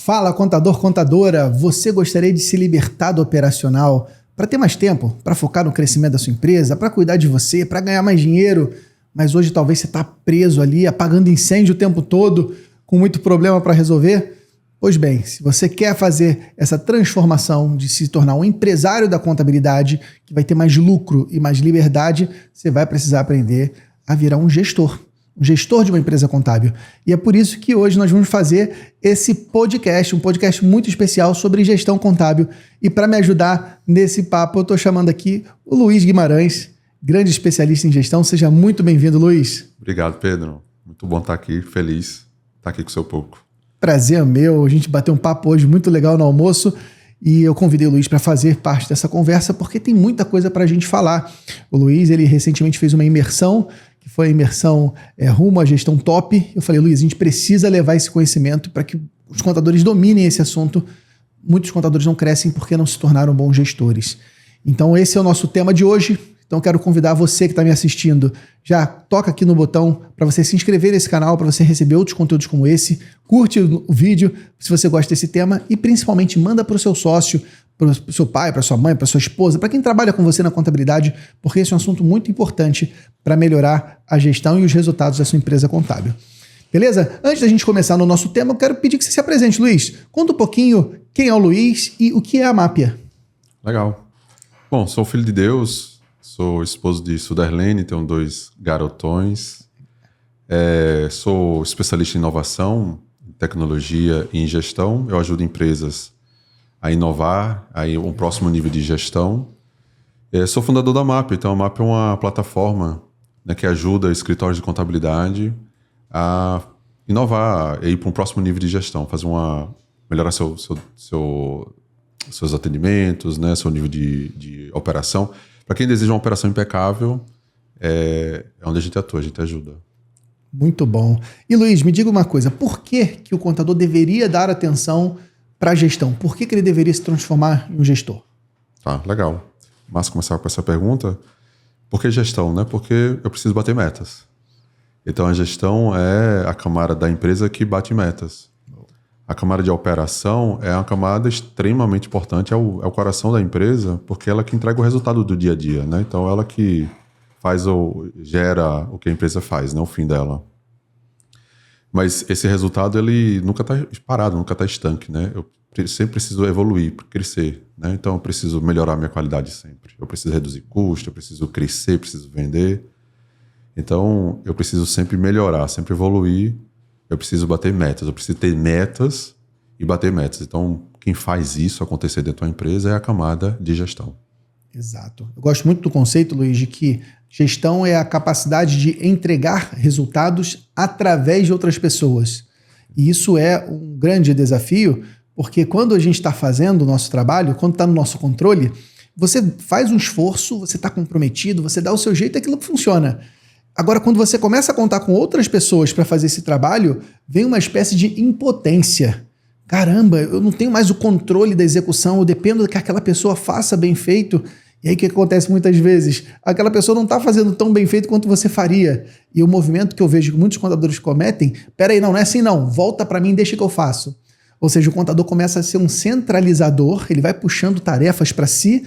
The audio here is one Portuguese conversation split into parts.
Fala, contador, contadora, você gostaria de se libertar do operacional para ter mais tempo, para focar no crescimento da sua empresa, para cuidar de você, para ganhar mais dinheiro, mas hoje talvez você está preso ali, apagando incêndio o tempo todo, com muito problema para resolver? Pois bem, se você quer fazer essa transformação de se tornar um empresário da contabilidade, que vai ter mais lucro e mais liberdade, você vai precisar aprender a virar um gestor de uma empresa contábil. E é por isso que hoje nós vamos fazer esse podcast, um podcast muito especial sobre gestão contábil. E para me ajudar nesse papo, eu estou chamando aqui o Luiz Guimarães, grande especialista em gestão. Seja muito bem-vindo, Luiz. Obrigado, Pedro. Muito bom estar aqui, feliz estar aqui com o seu público. Prazer meu, a gente bateu um papo hoje muito legal no almoço e eu convidei o Luiz para fazer parte dessa conversa porque tem muita coisa para a gente falar. O Luiz, ele recentemente fez uma imersão, que foi a imersão rumo à gestão top. Eu falei, Luiz, a gente precisa levar esse conhecimento para que os contadores dominem esse assunto. Muitos contadores não crescem porque não se tornaram bons gestores. Então esse é o nosso tema de hoje. Então quero convidar você que está me assistindo, já toca aqui no botão para você se inscrever nesse canal, para você receber outros conteúdos como esse, curte o vídeo se você gosta desse tema e principalmente manda para o seu sócio, para o seu pai, para sua mãe, para sua esposa, para quem trabalha com você na contabilidade, porque esse é um assunto muito importante para melhorar a gestão e os resultados da sua empresa contábil. Beleza? Antes da gente começar no nosso tema, eu quero pedir que você se apresente, Luiz. Conta um pouquinho quem é o Luiz e o que é a Mápia. Legal. Bom, sou filho de Deus. Sou esposo de Suderlene, tenho 2 garotões. Sou especialista em inovação, em tecnologia e em gestão. Eu ajudo empresas a inovar, a um próximo nível de gestão. Sou fundador da MAP. Então a MAP é uma plataforma, né, que ajuda escritórios de contabilidade a inovar e ir para um próximo nível de gestão, melhorar seus atendimentos, né, seu nível de operação. Para quem deseja uma operação impecável, é onde a gente atua, a gente ajuda. Muito bom. E Luiz, me diga uma coisa, por que o contador deveria dar atenção para a gestão? Por que ele deveria se transformar em um gestor? Tá, legal. Mas começar com essa pergunta, por que gestão, né? Porque eu preciso bater metas. Então a gestão é a camada da empresa que bate metas. A camada de operação é uma camada extremamente importante, é o coração da empresa, porque ela que entrega o resultado do dia a dia, né? Então ela que faz ou gera o que a empresa faz, né? O fim dela. Mas esse resultado, ele nunca está parado, nunca está estanque, né? Eu sempre preciso evoluir, crescer, né? Então eu preciso melhorar a minha qualidade sempre. Eu preciso reduzir custo, eu preciso crescer, preciso vender. Então eu preciso sempre melhorar, sempre evoluir. Eu preciso bater metas, eu preciso ter metas e bater metas. Então, quem faz isso acontecer dentro da empresa é a camada de gestão. Exato. Eu gosto muito do conceito, Luiz, de que gestão é a capacidade de entregar resultados através de outras pessoas. E isso é um grande desafio, porque quando a gente está fazendo o nosso trabalho, quando está no nosso controle, você faz um esforço, você está comprometido, você dá o seu jeito e aquilo funciona. Agora, quando você começa a contar com outras pessoas para fazer esse trabalho, vem uma espécie de impotência. Caramba, eu não tenho mais o controle da execução, eu dependo que aquela pessoa faça bem feito. E aí o que acontece muitas vezes? Aquela pessoa não está fazendo tão bem feito quanto você faria. E o movimento que eu vejo que muitos contadores cometem, peraí, não é assim não, volta para mim, deixa que eu faço. Ou seja, o contador começa a ser um centralizador, ele vai puxando tarefas para si,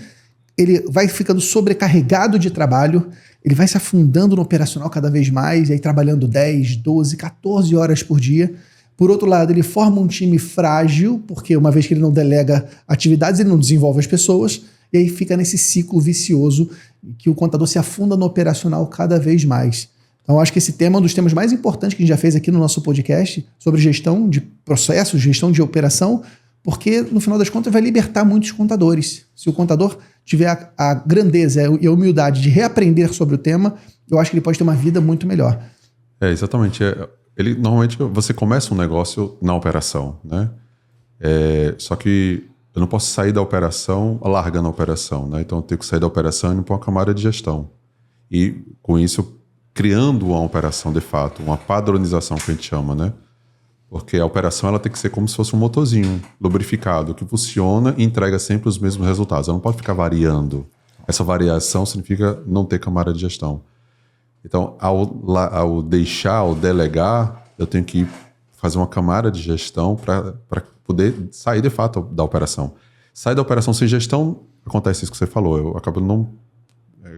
ele vai ficando sobrecarregado de trabalho, ele vai se afundando no operacional cada vez mais, e aí trabalhando 10, 12, 14 horas por dia. Por outro lado, ele forma um time frágil, porque uma vez que ele não delega atividades, ele não desenvolve as pessoas, e aí fica nesse ciclo vicioso que o contador se afunda no operacional cada vez mais. Então, eu acho que esse tema é um dos temas mais importantes que a gente já fez aqui no nosso podcast, sobre gestão de processos, gestão de operação, porque, no final das contas, vai libertar muitos contadores. Se o contador tiver a grandeza e a humildade de reaprender sobre o tema, eu acho que ele pode ter uma vida muito melhor. Exatamente. Normalmente, você começa um negócio na operação, né? Só que eu não posso sair da operação largando a operação, né? Então, eu tenho que sair da operação e ir para uma camada de gestão. E, com isso, criando uma operação, de fato, uma padronização que a gente chama, né? Porque a operação ela tem que ser como se fosse um motorzinho lubrificado, que funciona e entrega sempre os mesmos resultados. Ela não pode ficar variando. Essa variação significa não ter camada de gestão. Então, ao delegar, eu tenho que fazer uma camada de gestão para poder sair de fato da operação. Sair da operação sem gestão, acontece isso que você falou, eu acabo não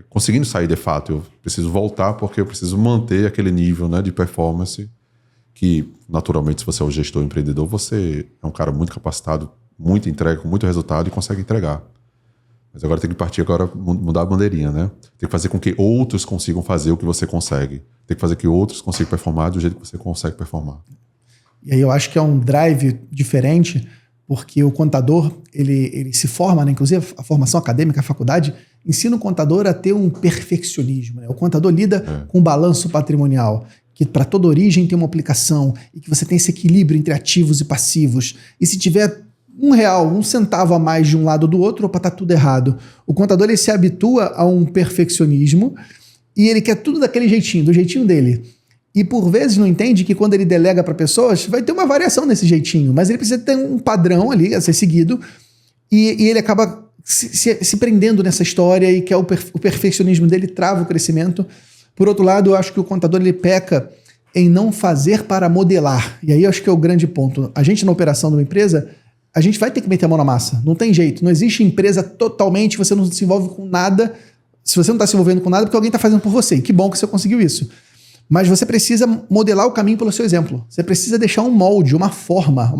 conseguindo sair de fato, eu preciso voltar porque eu preciso manter aquele nível, né, de performance que, naturalmente, se você é o gestor empreendedor, você é um cara muito capacitado, muito entrega, com muito resultado e consegue entregar. Mas agora tem que partir, mudar a bandeirinha, né? Tem que fazer com que outros consigam fazer o que você consegue. Tem que fazer que outros consigam performar do jeito que você consegue performar. E aí eu acho que é um drive diferente, porque o contador, ele se forma, né? Inclusive a formação acadêmica, a faculdade, ensina o contador a ter um perfeccionismo, né? O contador lida com balanço patrimonial, que para toda origem tem uma aplicação e que você tem esse equilíbrio entre ativos e passivos. E se tiver R$1, 1 centavo a mais de um lado ou do outro, opa, tá tudo errado. O contador, ele se habitua a um perfeccionismo e ele quer tudo daquele jeitinho, do jeitinho dele. E por vezes não entende que quando ele delega para pessoas, vai ter uma variação nesse jeitinho, mas ele precisa ter um padrão ali a ser seguido e ele acaba se prendendo nessa história e que é o perfeccionismo dele trava o crescimento. Por outro lado, eu acho que o contador ele peca em não fazer para modelar. E aí eu acho que é o grande ponto. A gente na operação de uma empresa, a gente vai ter que meter a mão na massa. Não tem jeito. Não existe empresa totalmente, você não se envolve com nada. Se você não está se envolvendo com nada, é porque alguém está fazendo por você. E que bom que você conseguiu isso. Mas você precisa modelar o caminho pelo seu exemplo. Você precisa deixar um molde, uma forma,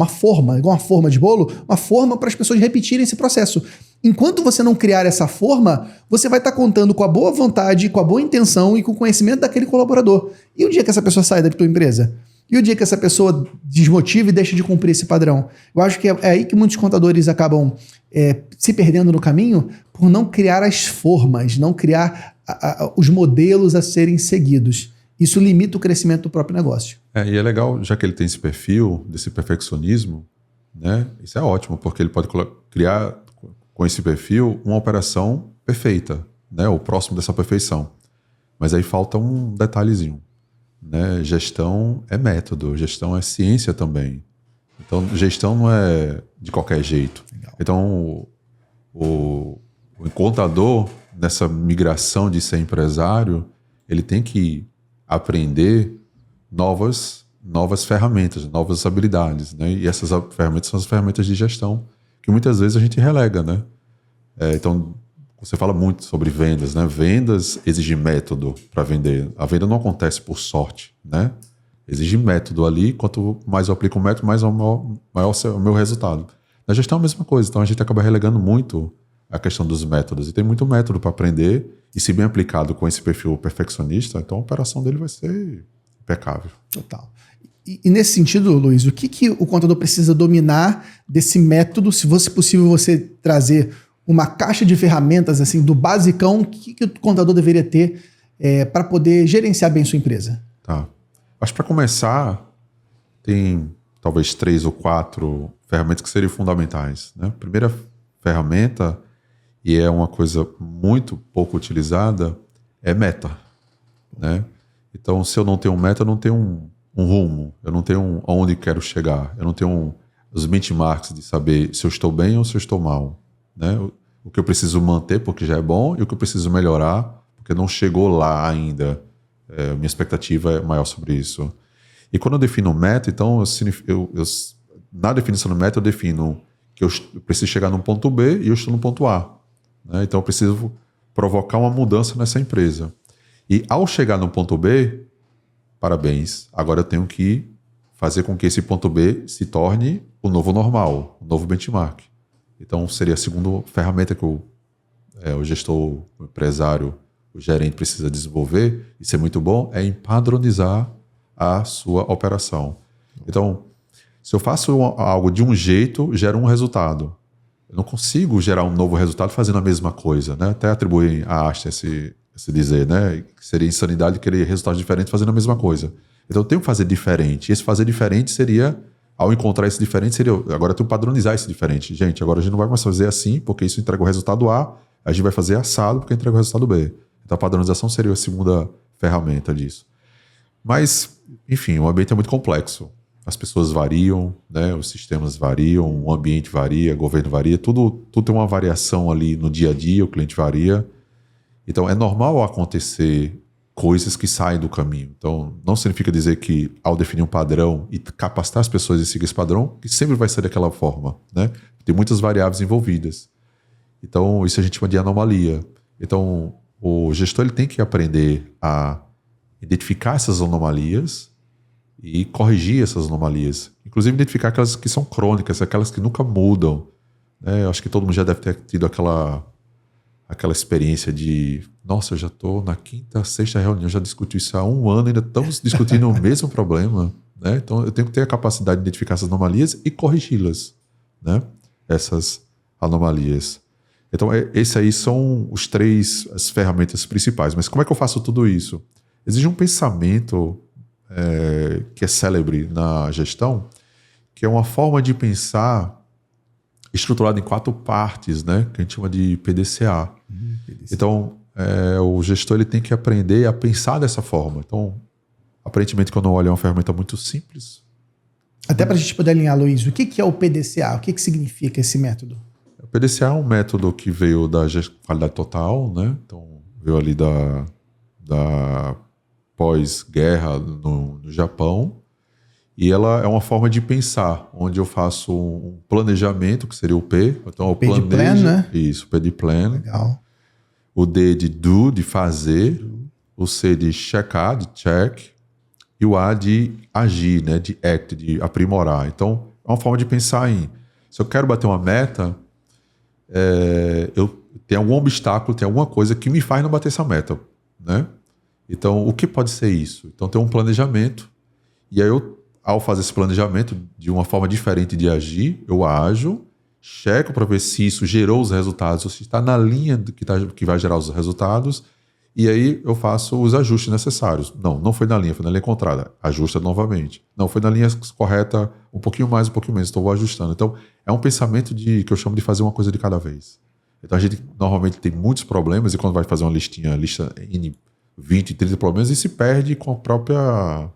igual uma forma de bolo, uma forma para as pessoas repetirem esse processo. Enquanto você não criar essa forma, você vai estar contando com a boa vontade, com a boa intenção e com o conhecimento daquele colaborador. E o dia que essa pessoa sai da tua empresa? E o dia que essa pessoa desmotiva e deixa de cumprir esse padrão? Eu acho que é aí que muitos contadores acabam se perdendo no caminho por não criar as formas, não criar os modelos a serem seguidos. Isso limita o crescimento do próprio negócio. E é legal, já que ele tem esse perfil, desse perfeccionismo, né? Isso é ótimo, porque ele pode criar com esse perfil uma operação perfeita, né? Ou próximo dessa perfeição. Mas aí falta um detalhezinho, né? Gestão é método, gestão é ciência também. Então, gestão não é de qualquer jeito. Legal. Então, o contador, nessa migração de ser empresário, ele tem que aprender novas ferramentas, novas habilidades, né? E essas ferramentas são as ferramentas de gestão que muitas vezes a gente relega, né? Então, você fala muito sobre vendas, né? Vendas exige método para vender. A venda não acontece por sorte, né? Exige método ali. Quanto mais eu aplico o método, mais maior o meu resultado. Na gestão é a mesma coisa. Então, a gente acaba relegando muito a questão dos métodos. E tem muito método para aprender. E se bem aplicado com esse perfil perfeccionista, então a operação dele vai ser impecável. Total. E nesse sentido, Luiz, o que o contador precisa dominar desse método? Se fosse possível você trazer uma caixa de ferramentas assim do basicão, o que o contador deveria ter para poder gerenciar bem sua empresa? Tá. Acho que para começar, tem talvez 3 ou 4 ferramentas que seriam fundamentais, né? Primeira ferramenta, e é uma coisa muito pouco utilizada, é meta, né? Então, se eu não tenho meta, eu não tenho um rumo, eu não tenho aonde quero chegar, eu não tenho os benchmarks de saber se eu estou bem ou se eu estou mal, né? O que eu preciso manter porque já é bom e o que eu preciso melhorar porque não chegou lá ainda. Minha expectativa é maior sobre isso. E quando eu defino meta, então, na definição do meta eu defino que eu preciso chegar num ponto B e eu estou no ponto A, né? Então eu preciso provocar uma mudança nessa empresa. E ao chegar no ponto B, parabéns, agora eu tenho que fazer com que esse ponto B se torne o novo normal, o novo benchmark. Então seria a segunda ferramenta que o gestor, o empresário, o gerente precisa desenvolver e ser muito bom, é em padronizar a sua operação. Então, se eu faço algo de um jeito, gera um resultado. Eu não consigo gerar um novo resultado fazendo a mesma coisa, né? Até atribuem a Einstein esse dizer, né? Que seria insanidade querer resultados diferentes fazendo a mesma coisa. Então eu tenho que fazer diferente. E esse fazer diferente seria, ao encontrar esse diferente, seria, agora eu tenho que padronizar esse diferente. Gente, agora a gente não vai mais fazer assim, porque isso entrega o resultado A, a gente vai fazer assado, porque entrega o resultado B. Então a padronização seria a segunda ferramenta disso. Mas, enfim, o ambiente é muito complexo. As pessoas variam, né? Os sistemas variam, o ambiente varia, o governo varia, tudo tem uma variação ali no dia a dia, o cliente varia. Então é normal acontecer coisas que saem do caminho. Então, não significa dizer que ao definir um padrão e capacitar as pessoas a seguir esse padrão, que sempre vai ser daquela forma, né? Tem muitas variáveis envolvidas. Então, isso a gente chama de anomalia. Então, o gestor ele tem que aprender a identificar essas anomalias e corrigir essas anomalias. Inclusive, identificar aquelas que são crônicas, aquelas que nunca mudam. Eu acho que todo mundo já deve ter tido aquela experiência de nossa, eu já estou na 5ª, 6ª reunião, já discuti isso há 1 ano, ainda estamos discutindo o mesmo problema, né? Então eu tenho que ter a capacidade de identificar essas anomalias e corrigi-las, né? Essas anomalias. Então esses aí são as ferramentas principais. Mas como é que eu faço tudo isso? Existe um pensamento que é célebre na gestão, que é uma forma de pensar estruturado em 4 partes, né? Que a gente chama de PDCA. Então, o gestor ele tem que aprender a pensar dessa forma. Então, aparentemente, quando eu olho, é uma ferramenta muito simples. Até para a gente poder alinhar, Luiz, o que é o PDCA? O que significa esse método? O PDCA é um método que veio da qualidade total, né? Então, veio ali da pós-guerra no Japão. E ela é uma forma de pensar, onde eu faço um planejamento, que seria o P. Então, eu planejo. P de plan, né? Isso, P de plan. Legal. O D de do, de fazer. O C de checar, de check. E o A de agir, né? De act, de aprimorar. Então, é uma forma de pensar se eu quero bater uma meta, eu tenho algum obstáculo, tem alguma coisa que me faz não bater essa meta, né? Então, o que pode ser isso? Então, tem um planejamento. E aí, ao fazer esse planejamento de uma forma diferente de agir, eu ajo, checo para ver se isso gerou os resultados, ou se está na linha que vai gerar os resultados, e aí eu faço os ajustes necessários. Não foi na linha, foi na linha contrária. Ajusta novamente. Não, foi na linha correta, um pouquinho mais, um pouquinho menos, então vou ajustando. Então, é um pensamento que eu chamo de fazer uma coisa de cada vez. Então, a gente normalmente tem muitos problemas, e quando vai fazer uma lista N, 20, 30 problemas, e se perde com a própria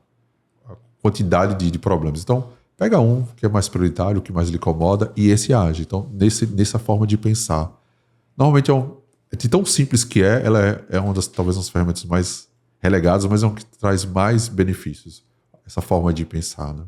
quantidade de problemas. Então, pega um que é mais prioritário, o que mais lhe incomoda, e esse age. Então, nessa forma de pensar. Normalmente de tão simples que ela é uma talvez uma das ferramentas mais relegadas, mas é uma que traz mais benefícios. Essa forma de pensar, né?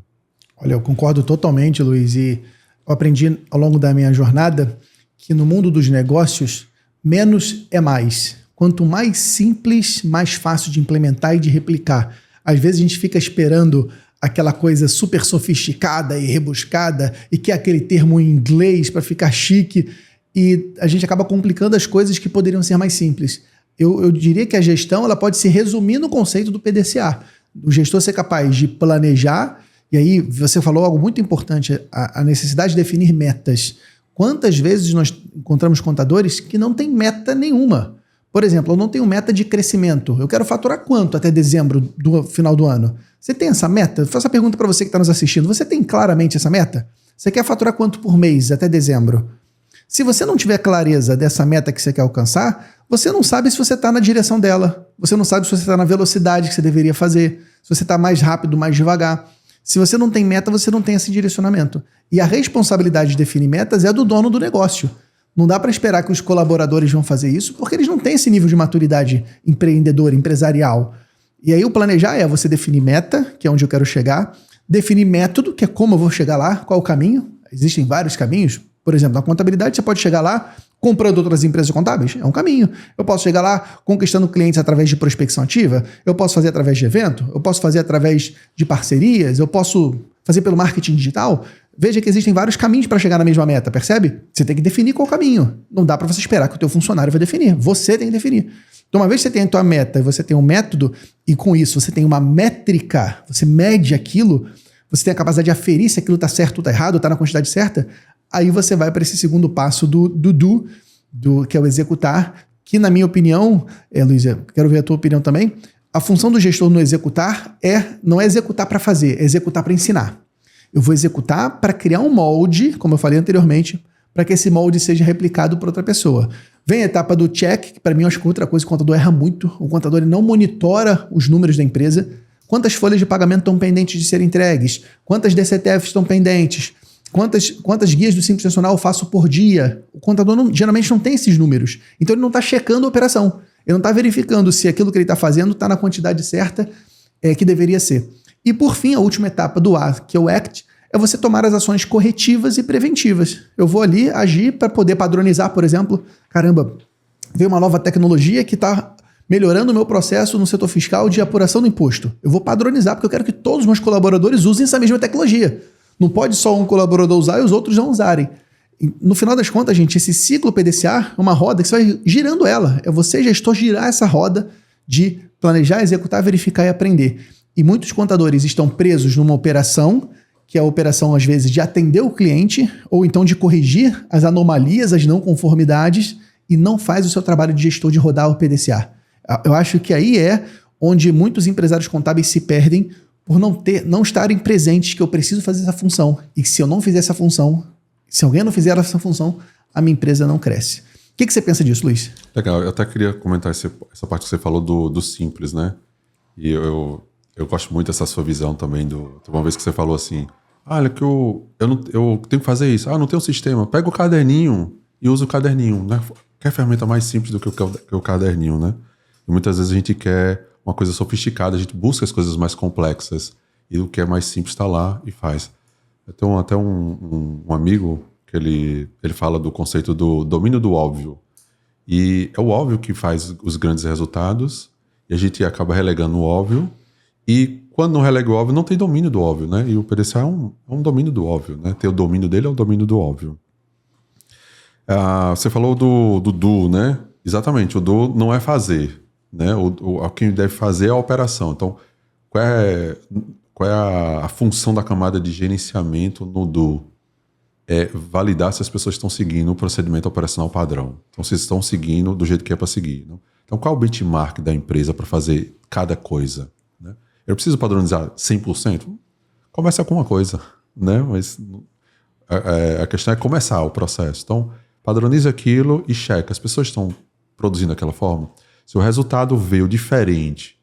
Olha, eu concordo totalmente, Luiz, e eu aprendi ao longo da minha jornada que no mundo dos negócios, menos é mais. Quanto mais simples, mais fácil de implementar e de replicar. Às vezes a gente fica esperando aquela coisa super sofisticada e rebuscada e quer aquele termo em inglês para ficar chique e a gente acaba complicando as coisas que poderiam ser mais simples. Eu diria que a gestão ela pode se resumir no conceito do PDCA. O gestor ser capaz de planejar, e aí você falou algo muito importante, a necessidade de definir metas. Quantas vezes nós encontramos contadores que não têm meta nenhuma? Por exemplo, eu não tenho meta de crescimento. Eu quero faturar quanto até dezembro do final do ano? Você tem essa meta? Faço a pergunta para você que está nos assistindo. Você tem claramente essa meta? Você quer faturar quanto por mês até dezembro? Se você não tiver clareza dessa meta que você quer alcançar, você não sabe se você está na direção dela. Você não sabe se você está na velocidade que você deveria fazer. Se você está mais rápido, mais devagar. Se você não tem meta, você não tem esse direcionamento. E a responsabilidade de definir metas é do dono do negócio. Não dá para esperar que os colaboradores vão fazer isso, porque eles não têm esse nível de maturidade empreendedora, empresarial. E aí o planejar é você definir meta, que é onde eu quero chegar, definir método, que é como eu vou chegar lá, qual o caminho. Existem vários caminhos. Por exemplo, na contabilidade você pode chegar lá comprando outras empresas contábeis, é um caminho. Eu posso chegar lá conquistando clientes através de prospecção ativa, eu posso fazer através de evento, eu posso fazer através de parcerias, eu posso fazer pelo marketing digital. Veja que existem vários caminhos para chegar na mesma meta, percebe? Você tem que definir qual caminho. Não dá para você esperar que o teu funcionário vai definir. Você tem que definir. Então, uma vez que você tem a tua meta e você tem um método, e com isso você tem uma métrica, você mede aquilo, você tem a capacidade de aferir se aquilo está certo ou está errado, está na quantidade certa, aí você vai para esse segundo passo do que é o executar, que na minha opinião, Luiz, quero ver a tua opinião também, a função do gestor no executar não é executar para fazer, é executar para ensinar. Eu vou executar para criar um molde, como eu falei anteriormente, para que esse molde seja replicado por outra pessoa. Vem a etapa do check, que para mim eu acho que outra coisa, o contador erra muito. O contador ele não monitora os números da empresa. Quantas folhas de pagamento estão pendentes de serem entregues? Quantas DCTFs estão pendentes? Quantas guias do Simples Nacional eu faço por dia? O contador geralmente não tem esses números. Então ele não está checando a operação. Ele não está verificando se aquilo que ele está fazendo está na quantidade certa que deveria ser. E por fim, a última etapa do A, que é o ACT, é você tomar as ações corretivas e preventivas. Eu vou ali agir para poder padronizar, por exemplo, caramba, veio uma nova tecnologia que está melhorando o meu processo no setor fiscal de apuração do imposto. Eu vou padronizar porque eu quero que todos os meus colaboradores usem essa mesma tecnologia. Não pode só um colaborador usar e os outros não usarem. E, no final das contas, gente, esse ciclo PDCA é uma roda que você vai girando ela. É você, gestor, girar essa roda de planejar, executar, verificar e aprender. E muitos contadores estão presos numa operação, que é a operação, às vezes, de atender o cliente ou então de corrigir as anomalias, as não conformidades e não faz o seu trabalho de gestor de rodar o PDCA. Eu acho que aí é onde muitos empresários contábeis se perdem por não estarem presentes que eu preciso fazer essa função. E que se eu não fizer essa função, se alguém não fizer essa função, a minha empresa não cresce. O que você pensa disso, Luiz? Legal, eu até queria comentar essa parte que você falou do simples, né? E eu gosto muito dessa sua visão também. Uma vez que você falou assim, olha que eu tenho que fazer isso. Não tem um sistema. Pega o caderninho e usa o caderninho, né? Quer ferramenta mais simples do que o caderninho, né? E muitas vezes a gente quer uma coisa sofisticada, a gente busca as coisas mais complexas e o que é mais simples está lá e faz. Eu tenho até um amigo que ele fala do conceito do domínio do óbvio. E é o óbvio que faz os grandes resultados e a gente acaba relegando o óbvio e quando não relega o óbvio não tem domínio do óbvio, né? E o PDCA é um domínio do óbvio, né? Ter o domínio dele é o domínio do óbvio. Você falou do, né? Exatamente, o do não é fazer, né? O quem deve fazer é a operação. Então, qual é a função da camada de gerenciamento no do? É validar se as pessoas estão seguindo o procedimento operacional padrão. Então, se estão seguindo do jeito que é para seguir. Não? Então, qual é o benchmark da empresa para fazer cada coisa? Né? Eu preciso padronizar 100%? Começa com uma coisa, né? Mas a questão é começar o processo. Então, padroniza aquilo e checa. As pessoas estão produzindo daquela forma? Se o resultado veio diferente,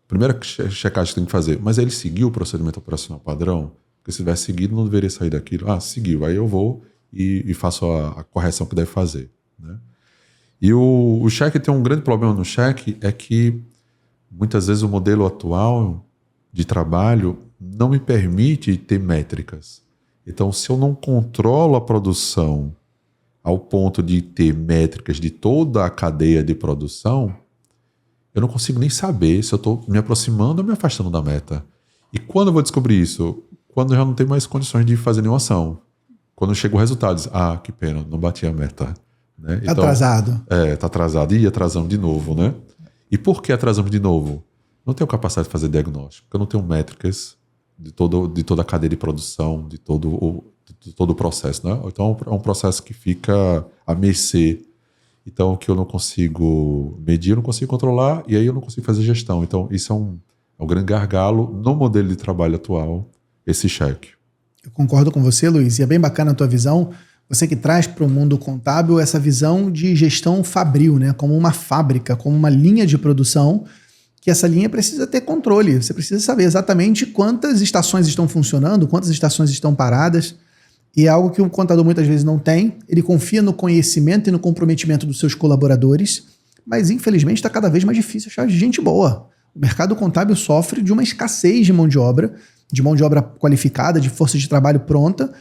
primeira checagem que tem que fazer, mas ele seguiu o procedimento operacional padrão? Porque se tivesse seguido, não deveria sair daquilo. Seguiu. Aí eu vou e faço a correção que deve fazer. Né? E o cheque tem um grande problema no cheque, é que muitas vezes o modelo atual de trabalho não me permite ter métricas. Então, se eu não controlo a produção ao ponto de ter métricas de toda a cadeia de produção, eu não consigo nem saber se eu estou me aproximando ou me afastando da meta. E quando eu vou descobrir isso? Quando eu já não tenho mais condições de fazer nenhuma ação. Quando chega o resultado, diz, que pena, não bati a meta. Né? Então, atrasado. Tá atrasado. E atrasamos de novo, né? E por que atrasamos de novo? Não tenho capacidade de fazer diagnóstico, porque eu não tenho métricas de toda a cadeia de produção, de todo o processo. Né? Então é um processo que fica à mercê. Então, o que eu não consigo medir, eu não consigo controlar, e aí eu não consigo fazer gestão. Então, isso é um grande gargalo no modelo de trabalho atual, esse cheque. Eu concordo com você, Luiz, e é bem bacana a tua visão. Você que traz para o mundo contábil essa visão de gestão fabril, né? Como uma fábrica, como uma linha de produção, que essa linha precisa ter controle. Você precisa saber exatamente quantas estações estão funcionando, quantas estações estão paradas. E é algo que o contador muitas vezes não tem. Ele confia no conhecimento e no comprometimento dos seus colaboradores, mas infelizmente está cada vez mais difícil achar gente boa. O mercado contábil sofre de uma escassez de mão de obra qualificada, de força de trabalho pronta,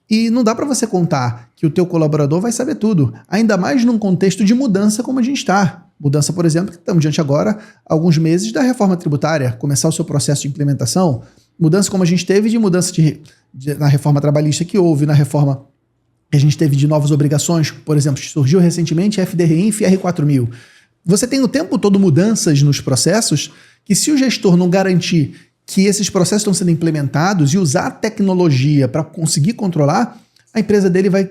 e não dá para você contar que o teu colaborador vai saber tudo, ainda mais num contexto de mudança como a gente está. Mudança, por exemplo, que estamos diante agora, alguns meses da reforma tributária, começar o seu processo de implementação, mudança como a gente teve de mudança na reforma trabalhista que houve, na reforma que a gente teve de novas obrigações, por exemplo, surgiu recentemente a FDRINF e R4000. Você tem o tempo todo mudanças nos processos que, se o gestor não garantir que esses processos estão sendo implementados e usar a tecnologia para conseguir controlar, a empresa dele vai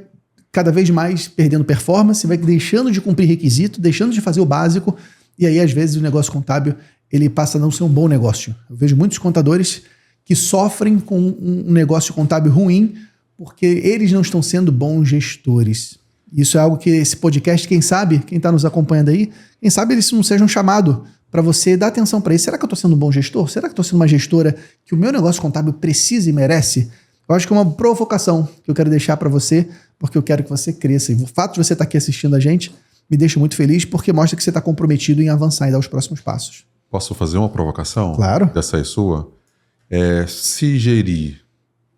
cada vez mais perdendo performance, vai deixando de cumprir requisito, deixando de fazer o básico, e aí às vezes o negócio contábil ele passa a não ser um bom negócio. Eu vejo muitos contadores que sofrem com um negócio contábil ruim porque eles não estão sendo bons gestores. Isso é algo que esse podcast, quem sabe, quem está nos acompanhando aí, quem sabe isso não seja um chamado para você dar atenção para isso. Será que eu estou sendo um bom gestor? Será que eu estou sendo uma gestora que o meu negócio contábil precisa e merece? Eu acho que é uma provocação que eu quero deixar para você, porque eu quero que você cresça. E o fato de você estar aqui assistindo a gente me deixa muito feliz porque mostra que você está comprometido em avançar e dar os próximos passos. Posso fazer uma provocação? Claro. Dessa aí sua? Se gerir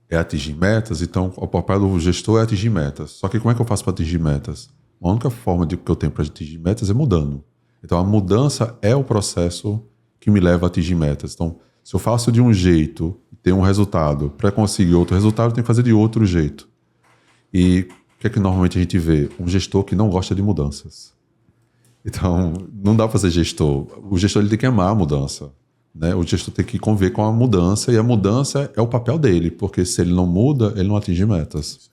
é atingir metas, então o papel do gestor é atingir metas. Só que como é que eu faço para atingir metas? A única forma que eu tenho para atingir metas é mudando. Então a mudança é o processo que me leva a atingir metas. Então, se eu faço de um jeito e tenho um resultado, para conseguir outro resultado, eu tenho que fazer de outro jeito. E o que é que normalmente a gente vê? Um gestor que não gosta de mudanças. Então, não dá para ser gestor. O gestor ele tem que amar a mudança, né? O gestor tem que conviver com a mudança, e a mudança é o papel dele, porque se ele não muda, ele não atinge metas.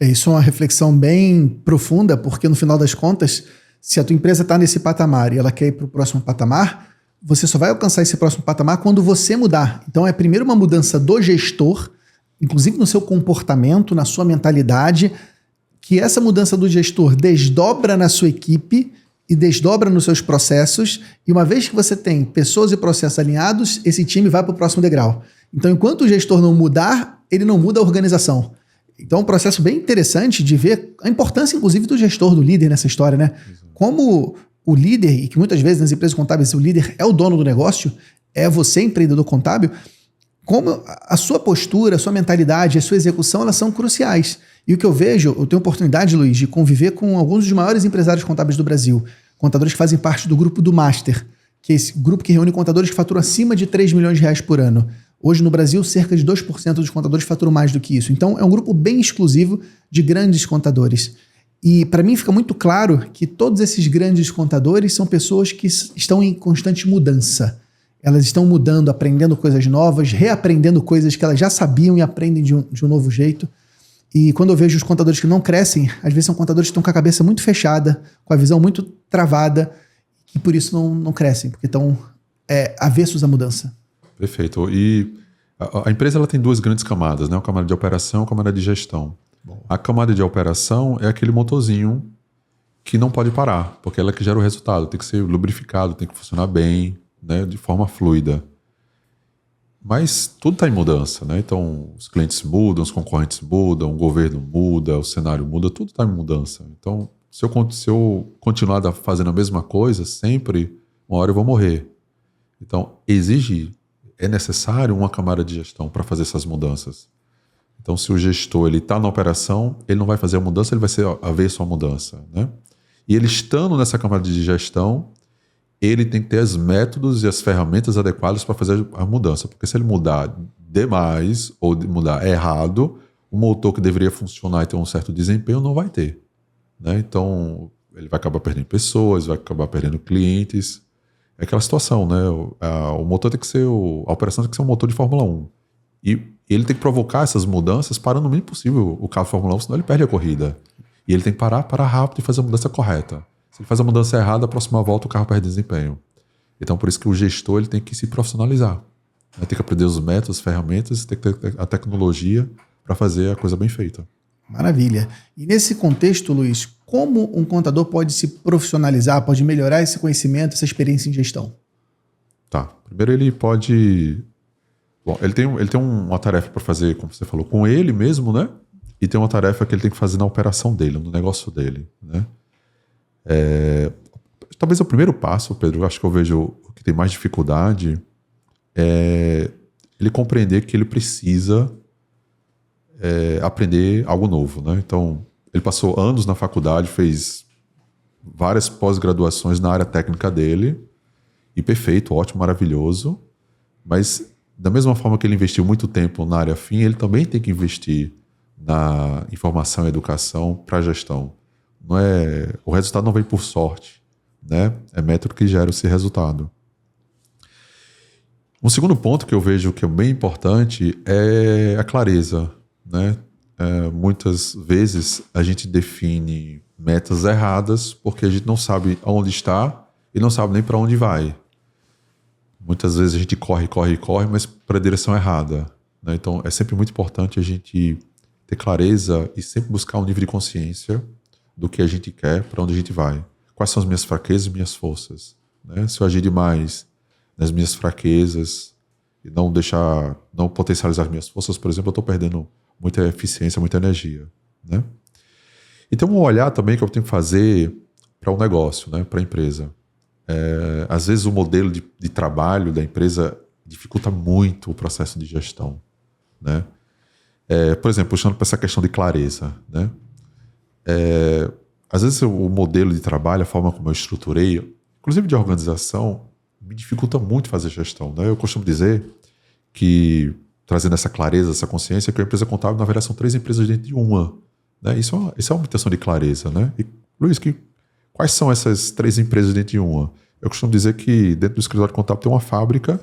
Isso é uma reflexão bem profunda, porque no final das contas, se a tua empresa está nesse patamar e ela quer ir para o próximo patamar, você só vai alcançar esse próximo patamar quando você mudar. Então é primeiro uma mudança do gestor, inclusive no seu comportamento, na sua mentalidade, que essa mudança do gestor desdobra na sua equipe e desdobra nos seus processos, e uma vez que você tem pessoas e processos alinhados, esse time vai para o próximo degrau. Então, enquanto o gestor não mudar, ele não muda a organização. Então, é um processo bem interessante de ver a importância, inclusive, do gestor, do líder nessa história, né? Como o líder, e que muitas vezes nas empresas contábeis o líder é o dono do negócio, é você, empreendedor contábil, como a sua postura, a sua mentalidade, a sua execução, elas são cruciais. E o que eu vejo, eu tenho oportunidade, Luiz, de conviver com alguns dos maiores empresários contábeis do Brasil, contadores que fazem parte do grupo do Master, que é esse grupo que reúne contadores que faturam acima de 3 milhões de reais por ano. Hoje, no Brasil, cerca de 2% dos contadores faturam mais do que isso. Então, é um grupo bem exclusivo de grandes contadores. E, para mim, fica muito claro que todos esses grandes contadores são pessoas que estão em constante mudança. Elas estão mudando, aprendendo coisas novas, reaprendendo coisas que elas já sabiam e aprendem de um novo jeito. E quando eu vejo os contadores que não crescem, às vezes são contadores que estão com a cabeça muito fechada, com a visão muito travada, e por isso não crescem, porque estão avessos à mudança. Perfeito. E a empresa ela tem duas grandes camadas, né? Uma camada de operação e uma camada de gestão. Bom. A camada de operação é aquele motorzinho que não pode parar, porque ela é que gera o resultado. Tem que ser lubrificado, tem que funcionar bem, né? De forma fluida. Mas tudo está em mudança, né? Então, os clientes mudam, os concorrentes mudam, o governo muda, o cenário muda, tudo está em mudança. Então, se eu continuar fazendo a mesma coisa sempre, uma hora eu vou morrer. Então, é necessário uma camada de gestão para fazer essas mudanças. Então, se o gestor está na operação, ele não vai fazer a mudança, ele vai ser avesso à mudança, né? E ele estando nessa camada de gestão, ele tem que ter os métodos e as ferramentas adequadas para fazer a mudança. Porque se ele mudar demais ou mudar errado, o motor que deveria funcionar e ter um certo desempenho não vai ter, né? Então, ele vai acabar perdendo pessoas, vai acabar perdendo clientes. É aquela situação, né? O motor tem que ser... A operação tem que ser um motor de Fórmula 1. E ele tem que provocar essas mudanças parando no mínimo possível o carro de Fórmula 1, senão ele perde a corrida. E ele tem que parar rápido e fazer a mudança correta. Se ele faz a mudança errada, a próxima volta o carro perde desempenho. Então, por isso que o gestor ele tem que se profissionalizar. Tem que aprender os métodos, as ferramentas, tem que ter a tecnologia para fazer a coisa bem feita. Maravilha. E nesse contexto, Luiz, como um contador pode se profissionalizar, pode melhorar esse conhecimento, essa experiência em gestão? Tá. Primeiro ele pode... Bom, ele tem uma tarefa para fazer, como você falou, com ele mesmo, né? E tem uma tarefa que ele tem que fazer na operação dele, no negócio dele, né? Talvez o primeiro passo, Pedro, eu acho que eu vejo que tem mais dificuldade é ele compreender que ele precisa aprender algo novo, né? Então, ele passou anos na faculdade, fez várias pós-graduações na área técnica dele, e perfeito, ótimo, maravilhoso, mas da mesma forma que ele investiu muito tempo na área fim, ele também tem que investir na informação e educação para a gestão. O resultado não vem por sorte, né? É método que gera esse resultado. Um segundo ponto que eu vejo que é bem importante é a clareza, né? Muitas vezes a gente define metas erradas porque a gente não sabe onde está e não sabe nem para onde vai. Muitas vezes a gente corre, mas para a direção errada, né? Então é sempre muito importante a gente ter clareza e sempre buscar um nível de consciência do que a gente quer, para onde a gente vai. Quais são as minhas fraquezas e minhas forças, né? Se eu agir demais nas minhas fraquezas e não potencializar as minhas forças, por exemplo, eu estou perdendo muita eficiência, muita energia, né? E tem um olhar também que eu tenho que fazer um negócio, né? Para a empresa. Às vezes o modelo de trabalho da empresa dificulta muito o processo de gestão, né? Por exemplo, puxando para essa questão de clareza, né? Às vezes o modelo de trabalho, a forma como eu estruturei, inclusive de organização, me dificulta muito fazer gestão, né? Eu costumo dizer que, trazendo essa clareza, essa consciência, que a empresa contábil, na verdade, são 3 empresas dentro de uma, né? Isso é uma intenção de clareza, né? E, Luiz, quais são essas 3 empresas dentro de uma? Eu costumo dizer que dentro do escritório contábil tem uma fábrica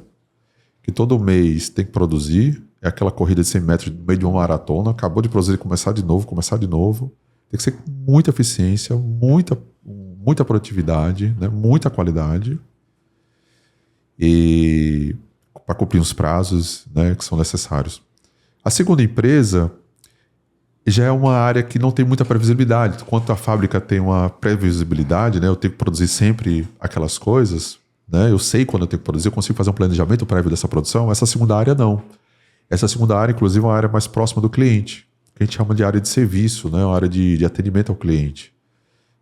que todo mês tem que produzir, é aquela corrida de 100 metros no meio de uma maratona, acabou de produzir, começar de novo. Tem que ser com muita eficiência, muita produtividade, né? Muita qualidade, e para cumprir os prazos, né, que são necessários. A segunda empresa já é uma área que não tem muita previsibilidade. Enquanto a fábrica tem uma previsibilidade, né, eu tenho que produzir sempre aquelas coisas, né, eu sei quando eu tenho que produzir, eu consigo fazer um planejamento prévio dessa produção. Essa segunda área não. Essa segunda área, inclusive, é uma área mais próxima do cliente, que a gente chama de área de serviço, né, uma área de atendimento ao cliente.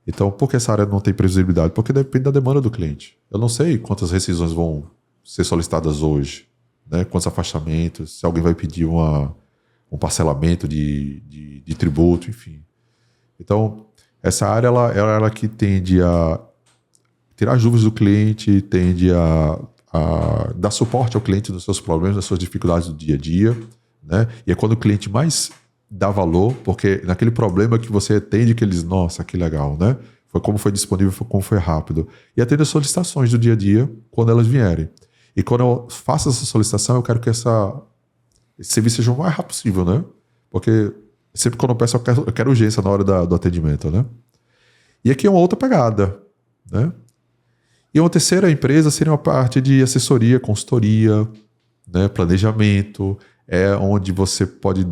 Então, por que essa área não tem previsibilidade? Porque depende da demanda do cliente. Eu não sei quantas rescisões vão ser solicitadas hoje, né? Quantos afastamentos, se alguém vai pedir um parcelamento de tributo, enfim. Então, essa área ela que tende a tirar as dúvidas do cliente, tende a dar suporte ao cliente nos seus problemas, nas suas dificuldades do dia a dia, né? E é quando o cliente mais dá valor, porque naquele problema que você atende, que eles, nossa, que legal, né? Foi como foi disponível, foi como foi rápido. E atende as solicitações do dia a dia quando elas vierem. E quando eu faço essa solicitação, eu quero que esse serviço seja o mais rápido possível, né? Porque sempre quando eu peço, eu quero urgência na hora do atendimento, né? E aqui é uma outra pegada, né? E uma terceira empresa seria uma parte de assessoria, consultoria, né? Planejamento, onde você pode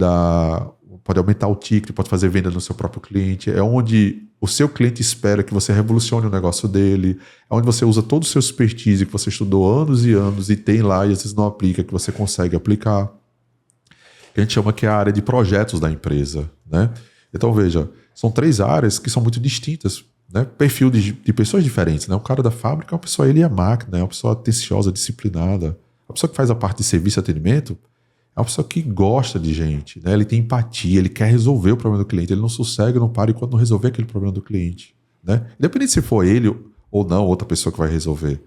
aumentar o ticket, pode fazer venda no seu próprio cliente, é onde o seu cliente espera que você revolucione o negócio dele, é onde você usa todo o seu expertise que você estudou anos e anos e tem lá e às vezes não aplica, que você consegue aplicar. Que a gente chama que é a área de projetos da empresa, né? Então veja, são 3 áreas que são muito distintas, né? Perfil de pessoas diferentes, né? O cara da fábrica é uma pessoa, ele é máquina, é uma pessoa atenciosa, disciplinada. A pessoa que faz a parte de serviço e atendimento é uma pessoa que gosta de gente, né? Ele tem empatia, ele quer resolver o problema do cliente, ele não sossega, não para enquanto não resolver aquele problema do cliente, né? Independente se for ele ou não, outra pessoa que vai resolver.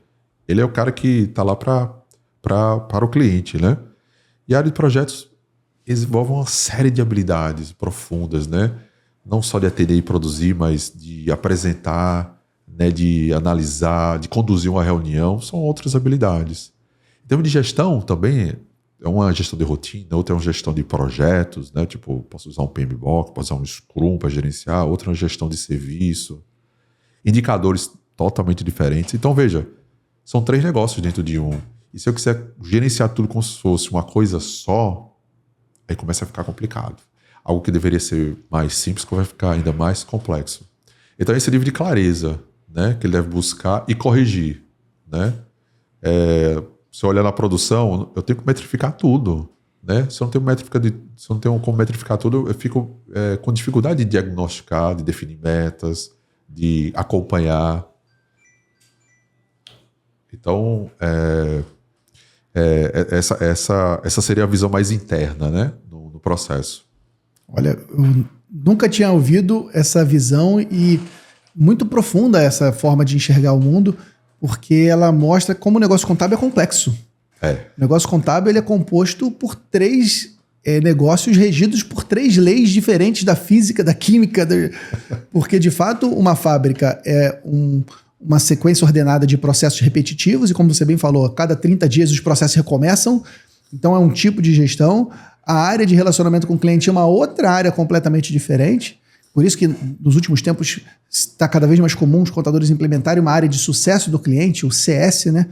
Ele é o cara que está lá para o cliente, né? E a área de projetos envolve uma série de habilidades profundas, né? Não só de atender e produzir, mas de apresentar, né? De analisar, de conduzir uma reunião, são outras habilidades. Em termos de gestão também, é uma gestão de rotina, outra é uma gestão de projetos, né? Tipo, posso usar um PMBOK, posso usar um Scrum para gerenciar, outra é uma gestão de serviço. Indicadores totalmente diferentes. Então, veja, são 3 negócios dentro de um. E se eu quiser gerenciar tudo como se fosse uma coisa só, aí começa a ficar complicado. Algo que deveria ser mais simples, vai ficar ainda mais complexo. Então, esse nível de clareza, né? Que ele deve buscar e corrigir, né? Se eu olhar na produção, eu tenho que metrificar tudo, né? Se eu não tenho como metrificar tudo, eu fico com dificuldade de diagnosticar, de definir metas, de acompanhar. Então, essa seria a visão mais interna, né? No processo. Olha, eu nunca tinha ouvido essa visão e muito profunda essa forma de enxergar o mundo, porque ela mostra como o negócio contábil é complexo. O negócio contábil ele é composto por 3 negócios regidos por 3 leis diferentes da física, da química, porque de fato uma fábrica é uma sequência ordenada de processos repetitivos e, como você bem falou, a cada 30 dias os processos recomeçam, então é um tipo de gestão. A área de relacionamento com o cliente é uma outra área completamente diferente. Por isso que nos últimos tempos está cada vez mais comum os contadores implementarem uma área de sucesso do cliente, o CS, né?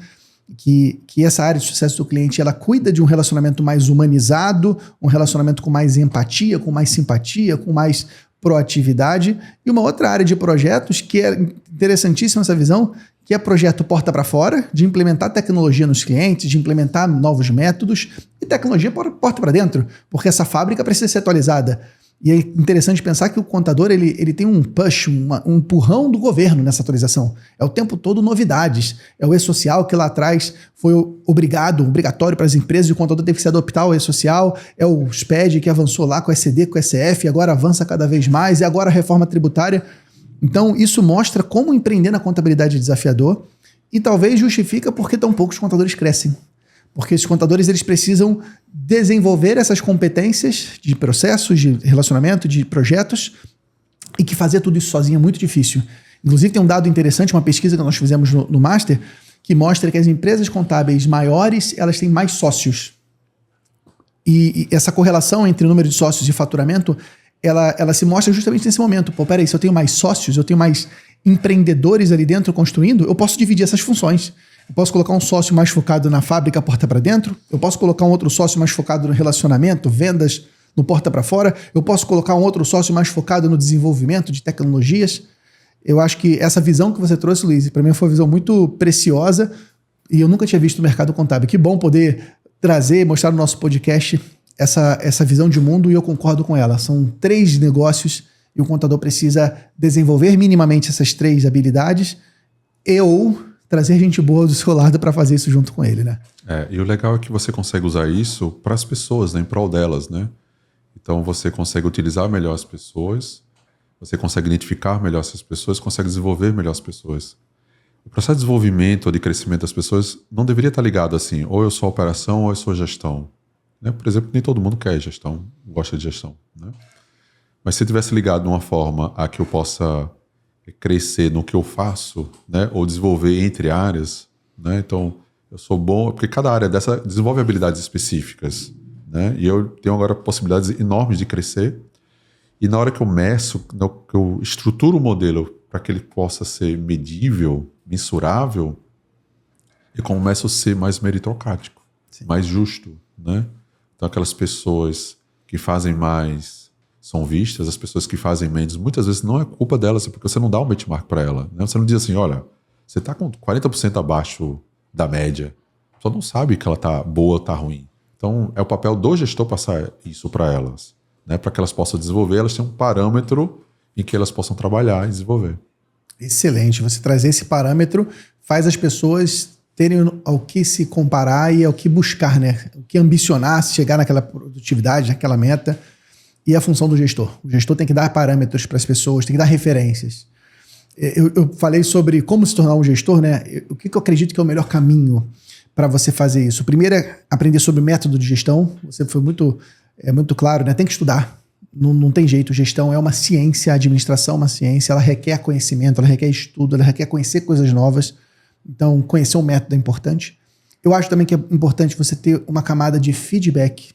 Que essa área de sucesso do cliente ela cuida de um relacionamento mais humanizado, um relacionamento com mais empatia, com mais simpatia, com mais proatividade. E uma outra área de projetos que é interessantíssima essa visão, que é projeto porta para fora, de implementar tecnologia nos clientes, de implementar novos métodos e tecnologia porta para dentro, porque essa fábrica precisa ser atualizada. E é interessante pensar que o contador ele tem um push, um empurrão do governo nessa atualização. É o tempo todo novidades. É o E-Social que lá atrás foi obrigatório para as empresas e o contador teve que se adaptar ao E-Social. É o SPED que avançou lá com o ECD, com o ECF, e agora avança cada vez mais. E agora a reforma tributária. Então isso mostra como empreender na contabilidade é desafiador e talvez justifica porque tão poucos contadores crescem. Porque esses contadores eles precisam desenvolver essas competências de processos, de relacionamento, de projetos, e que fazer tudo isso sozinho é muito difícil. Inclusive tem um dado interessante, uma pesquisa que nós fizemos no Master, que mostra que as empresas contábeis maiores elas têm mais sócios. E essa correlação entre o número de sócios e faturamento, ela se mostra justamente nesse momento. Pô, peraí, se eu tenho mais sócios, eu tenho mais empreendedores ali dentro construindo, eu posso dividir essas funções. Eu posso colocar um sócio mais focado na fábrica, porta para dentro. Eu posso colocar um outro sócio mais focado no relacionamento, vendas, no porta para fora. Eu posso colocar um outro sócio mais focado no desenvolvimento de tecnologias. Eu acho que essa visão que você trouxe, Luiz, para mim foi uma visão muito preciosa e eu nunca tinha visto no mercado contábil. Que bom poder trazer, mostrar no nosso podcast essa visão de mundo e eu concordo com ela. São 3 negócios e o contador precisa desenvolver minimamente essas 3 habilidades ou trazer gente boa do seu lado para fazer isso junto com ele, né? E o legal é que você consegue usar isso para as pessoas, né, em prol delas, né? Então você consegue utilizar melhor as pessoas, você consegue identificar melhor essas pessoas, consegue desenvolver melhor as pessoas. O processo de desenvolvimento ou de crescimento das pessoas não deveria estar ligado assim, ou eu sou operação ou eu sou gestão. Né? Por exemplo, nem todo mundo quer gestão, gosta de gestão. Né? Mas se tivesse ligado de uma forma a que eu possa crescer no que eu faço, né, ou desenvolver entre áreas, né, então eu sou bom, porque cada área dessa desenvolve habilidades específicas, né, e eu tenho agora possibilidades enormes de crescer, e na hora que eu meço, que eu estruturo o modelo para que ele possa ser medível, mensurável, eu começo a ser mais meritocrático, sim, mais justo, né, então aquelas pessoas que fazem mais são vistas, as pessoas que fazem menos, muitas vezes não é culpa delas, é porque você não dá um benchmark para ela. Né? Você não diz assim, olha, você está com 40% abaixo da média, só não sabe que ela está boa ou está ruim. Então, é o papel do gestor passar isso para elas, né? Para que elas possam desenvolver, elas têm um parâmetro em que elas possam trabalhar e desenvolver. Excelente. Você trazer esse parâmetro faz as pessoas terem ao que se comparar e ao que buscar, né? O que ambicionar, chegar naquela produtividade, naquela meta. E a função do gestor. O gestor tem que dar parâmetros para as pessoas, tem que dar referências. Eu falei sobre como se tornar um gestor, né? O que eu acredito que é o melhor caminho para você fazer isso? Primeiro é aprender sobre método de gestão. Você foi muito claro, né? Tem que estudar. Não tem jeito. Gestão é uma ciência, a administração é uma ciência, ela requer conhecimento, ela requer estudo, ela requer conhecer coisas novas. Então, conhecer um método é importante. Eu acho também que é importante você ter uma camada de feedback.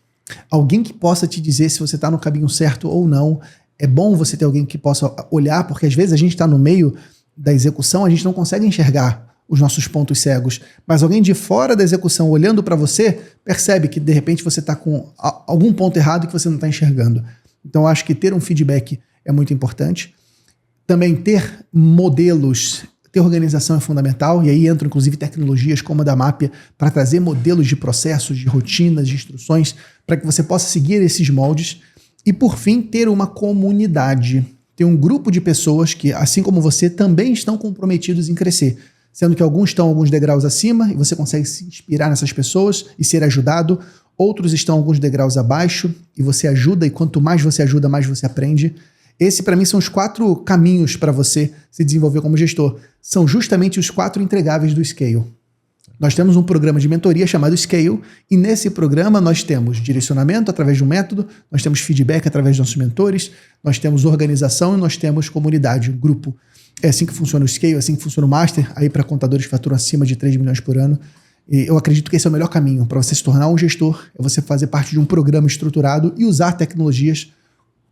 Alguém que possa te dizer se você está no caminho certo ou não. É bom você ter alguém que possa olhar, porque às vezes a gente está no meio da execução, a gente não consegue enxergar os nossos pontos cegos. Mas alguém de fora da execução olhando para você, percebe que de repente você está com algum ponto errado que você não está enxergando. Então eu acho que ter um feedback é muito importante. Também ter modelos, ter organização é fundamental, e aí entram inclusive tecnologias como a da Mapia para trazer modelos de processos, de rotinas, de instruções, para que você possa seguir esses moldes. E por fim, ter uma comunidade, ter um grupo de pessoas que, assim como você, também estão comprometidos em crescer, sendo que alguns estão alguns degraus acima e você consegue se inspirar nessas pessoas e ser ajudado, outros estão alguns degraus abaixo e você ajuda, e quanto mais você ajuda, mais você aprende. Esse, para mim, são os 4 caminhos para você se desenvolver como gestor. São justamente os 4 entregáveis do Scale. Nós temos um programa de mentoria chamado Scale, e nesse programa nós temos direcionamento através de um método, nós temos feedback através dos nossos mentores, nós temos organização e nós temos comunidade, um grupo. É assim que funciona o Scale, é assim que funciona o Master, aí para contadores que faturam acima de 3 milhões por ano. E eu acredito que esse é o melhor caminho para você se tornar um gestor, é você fazer parte de um programa estruturado e usar tecnologias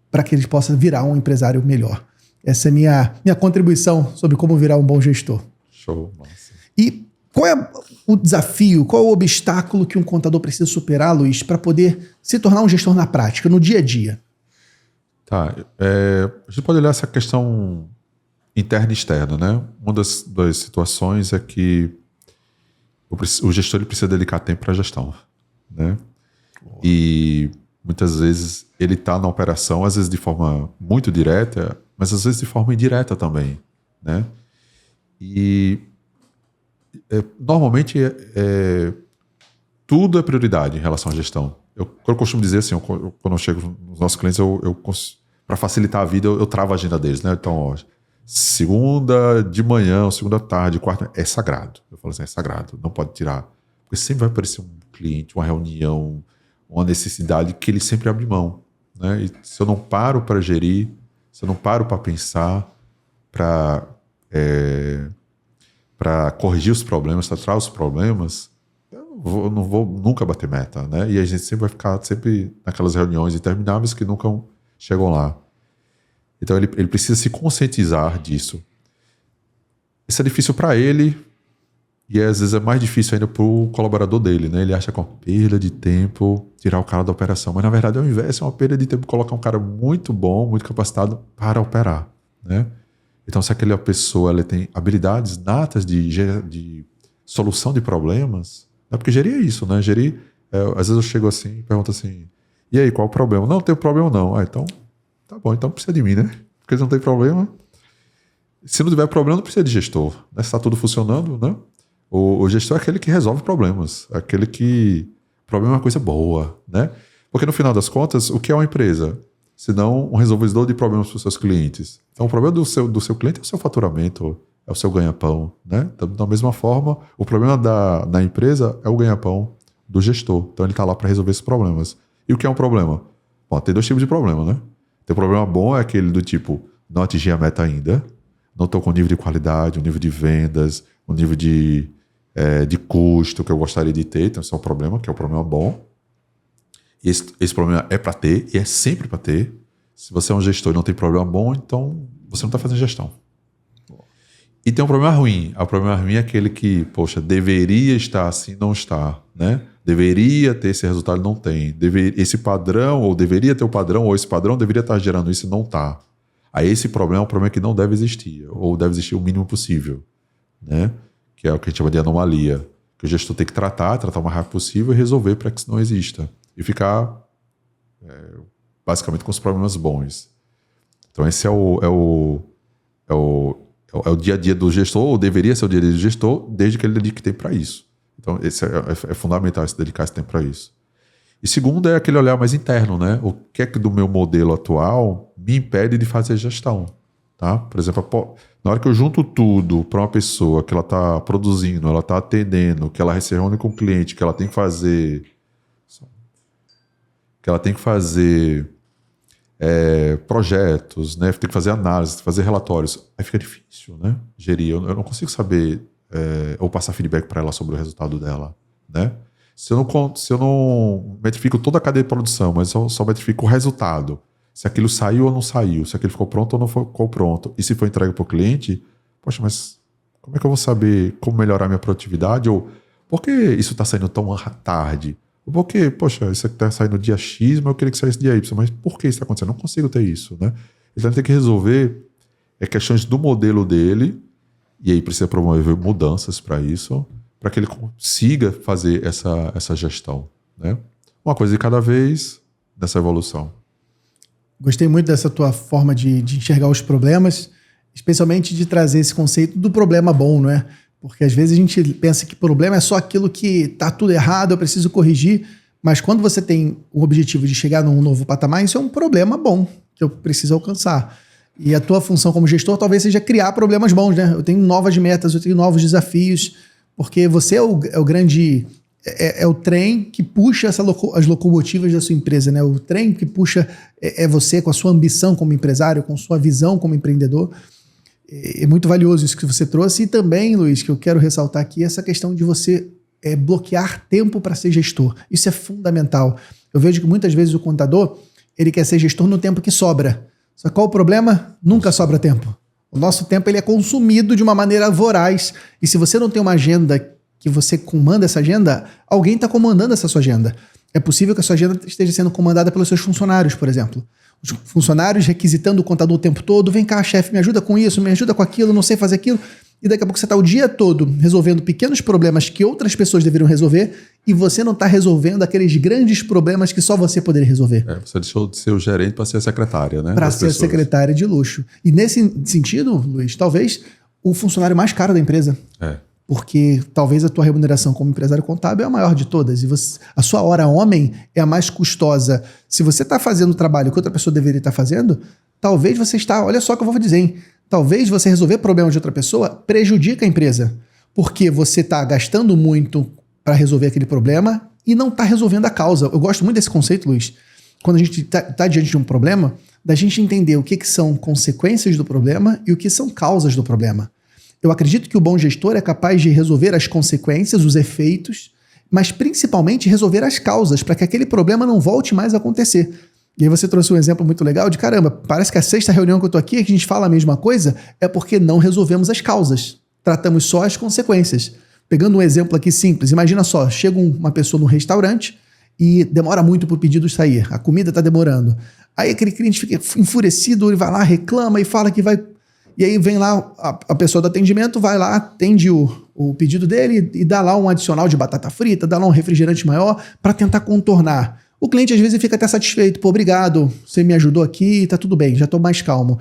para que ele possa virar um empresário melhor. Essa é minha contribuição sobre como virar um bom gestor. Show, massa. E qual é o desafio, qual é o obstáculo que um contador precisa superar, Luiz, para poder se tornar um gestor na prática, no dia a dia? Tá, a gente pode olhar essa questão interna e externa, né? Uma das situações é que o gestor ele precisa dedicar tempo para a gestão, né? E muitas vezes ele está na operação, às vezes de forma muito direta, mas às vezes de forma indireta também, né? E normalmente tudo é prioridade em relação à gestão. Eu costumo dizer assim, quando eu chego nos nossos clientes, para facilitar a vida, eu travo a agenda deles, né? Então, ó, segunda de manhã, segunda tarde, quarta, é sagrado. Eu falo assim, é sagrado, não pode tirar. Porque sempre vai aparecer um cliente, uma reunião, uma necessidade que ele sempre abre mão, né? E se eu não paro para gerir, se eu não paro para pensar, para corrigir os problemas, tratar os problemas, eu não vou nunca bater meta, né? E a gente sempre vai ficar sempre naquelas reuniões intermináveis que nunca chegam lá. Então ele precisa se conscientizar disso. Isso é difícil para ele e às vezes é mais difícil ainda para o colaborador dele, né? Ele acha que é uma perda de tempo tirar o cara da operação, mas na verdade ao invés é uma perda de tempo colocar um cara muito bom, muito capacitado para operar, né? Então se aquela pessoa ela tem habilidades natas de solução de problemas, é porque gerir é isso, né? Gerir, às vezes eu chego assim e pergunto assim, e aí, qual o problema? Não tem problema não. Ah, então, tá bom, então precisa de mim, né? Porque se não tem problema, se não tiver problema, não precisa de gestor, né? Se está tudo funcionando, né? O gestor é aquele que resolve problemas, aquele que... Problema é uma coisa boa, né? Porque no final das contas, o que é uma empresa? Senão um resolvedor de problemas para os seus clientes. Então o problema do seu cliente é o seu faturamento, é o seu ganha-pão, né? Então, da mesma forma, o problema da empresa é o ganha-pão do gestor. Então ele está lá para resolver esses problemas. E o que é um problema? Bom, tem dois tipos de problema, né? Tem um problema bom, é aquele do tipo, não atingi a meta ainda, não estou com o nível de qualidade, o nível de vendas, o nível de custo que eu gostaria de ter, então esse é um problema, que é um problema bom. E esse problema é para ter, e é sempre para ter. Se você é um gestor e não tem problema bom, então você não está fazendo gestão. E tem um problema ruim. O problema ruim é aquele que, poxa, deveria estar assim, não está, né? Deveria ter esse resultado, não tem. Esse padrão, ou deveria ter o padrão, ou esse padrão deveria estar gerando isso e não está. Aí esse problema é um problema que não deve existir, ou deve existir o mínimo possível, né? Que é o que a gente chama de anomalia, que o gestor tem que tratar o mais rápido possível e resolver para que isso não exista. E ficar, basicamente, com os problemas bons. Então esse é o dia a dia do gestor, ou deveria ser o dia a dia do gestor, desde que ele dedique tempo para isso. Então, esse é fundamental, se dedicar esse tempo para isso. E segundo é aquele olhar mais interno, né? O que é que do meu modelo atual me impede de fazer gestão? Tá? Por exemplo, na hora que eu junto tudo para uma pessoa que ela está produzindo, ela está atendendo, que ela se reúne com o cliente, que ela tem que fazer... projetos, né? Tem que fazer análise, tem que fazer relatórios. Aí fica difícil, né? Gerir. Eu não consigo saber ou passar feedback para ela sobre o resultado dela, né? Se eu não metrifico toda a cadeia de produção, mas só metrifico o resultado, se aquilo saiu ou não saiu, se aquilo ficou pronto ou não ficou pronto, e se foi entregue para o cliente, poxa, mas como é que eu vou saber como melhorar minha produtividade? Ou por que isso está saindo tão tarde? Ou por que, poxa, isso aqui está saindo dia X, mas eu queria que saísse dia Y, mas por que isso está acontecendo? Eu não consigo ter isso, né? Então ele tem que resolver questões do modelo dele, e aí precisa promover mudanças para isso, para que ele consiga fazer essa gestão, né? Uma coisa de cada vez nessa evolução. Gostei muito dessa tua forma de enxergar os problemas, especialmente de trazer esse conceito do problema bom, não é? Porque às vezes a gente pensa que problema é só aquilo que tá tudo errado, eu preciso corrigir, mas quando você tem o objetivo de chegar num novo patamar, isso é um problema bom que eu preciso alcançar. E a tua função como gestor talvez seja criar problemas bons, né? Eu tenho novas metas, eu tenho novos desafios, porque você é o grande... É o trem que puxa as locomotivas da sua empresa, né? O trem que puxa é você com a sua ambição como empresário, com sua visão como empreendedor. É muito valioso isso que você trouxe. E também, Luiz, que eu quero ressaltar aqui, essa questão de você bloquear tempo para ser gestor. Isso é fundamental. Eu vejo que muitas vezes o contador, ele quer ser gestor no tempo que sobra. Só qual o problema? Nunca sobra tempo. O nosso tempo ele é consumido de uma maneira voraz. E se você não tem uma agenda que você comanda essa agenda, alguém está comandando essa sua agenda. É possível que a sua agenda esteja sendo comandada pelos seus funcionários, por exemplo. Os funcionários requisitando o contador o tempo todo. Vem cá, chefe, me ajuda com isso, me ajuda com aquilo, não sei fazer aquilo. E daqui a pouco você está o dia todo resolvendo pequenos problemas que outras pessoas deveriam resolver e você não está resolvendo aqueles grandes problemas que só você poderia resolver. Você deixou de ser o gerente para ser a secretária, né? Para ser a secretária de luxo. E nesse sentido, Luiz, talvez o funcionário mais caro da empresa. Porque talvez a tua remuneração como empresário contábil é a maior de todas. E a sua hora homem é a mais custosa. Se você está fazendo o trabalho que outra pessoa deveria estar fazendo, talvez você está... Olha só o que eu vou dizer, hein? Talvez você resolver problemas de outra pessoa prejudica a empresa. Porque você está gastando muito para resolver aquele problema e não está resolvendo a causa. Eu gosto muito desse conceito, Luiz. Quando a gente está diante de um problema, da gente entender o que são consequências do problema e o que são causas do problema. Eu acredito que o bom gestor é capaz de resolver as consequências, os efeitos, mas principalmente resolver as causas, para que aquele problema não volte mais a acontecer. E aí você trouxe um exemplo muito legal de, caramba, parece que a 6ª reunião que eu estou aqui, que a gente fala a mesma coisa, é porque não resolvemos as causas. Tratamos só as consequências. Pegando um exemplo aqui simples, imagina só, chega uma pessoa num restaurante e demora muito para o pedido sair, a comida está demorando. Aí aquele cliente fica enfurecido, ele vai lá, reclama e fala que vai... E aí vem lá a pessoa do atendimento, vai lá, atende o pedido dele e dá lá um adicional de batata frita, dá lá um refrigerante maior para tentar contornar. O cliente às vezes fica até satisfeito. Pô, obrigado, você me ajudou aqui, tá tudo bem, já estou mais calmo.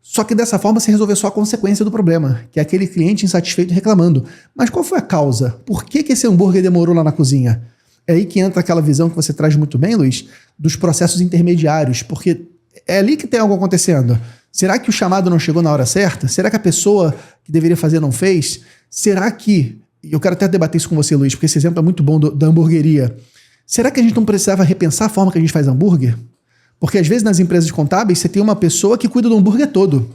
Só que dessa forma você resolveu só a consequência do problema, que é aquele cliente insatisfeito reclamando. Mas qual foi a causa? Por que esse hambúrguer demorou lá na cozinha? É aí que entra aquela visão que você traz muito bem, Luiz, dos processos intermediários, porque é ali que tem algo acontecendo. Será que o chamado não chegou na hora certa? Será que a pessoa que deveria fazer não fez? Será que... Eu quero até debater isso com você, Luiz, porque esse exemplo é muito bom da hamburgueria. Será que a gente não precisava repensar a forma que a gente faz hambúrguer? Porque às vezes nas empresas contábeis você tem uma pessoa que cuida do hambúrguer todo.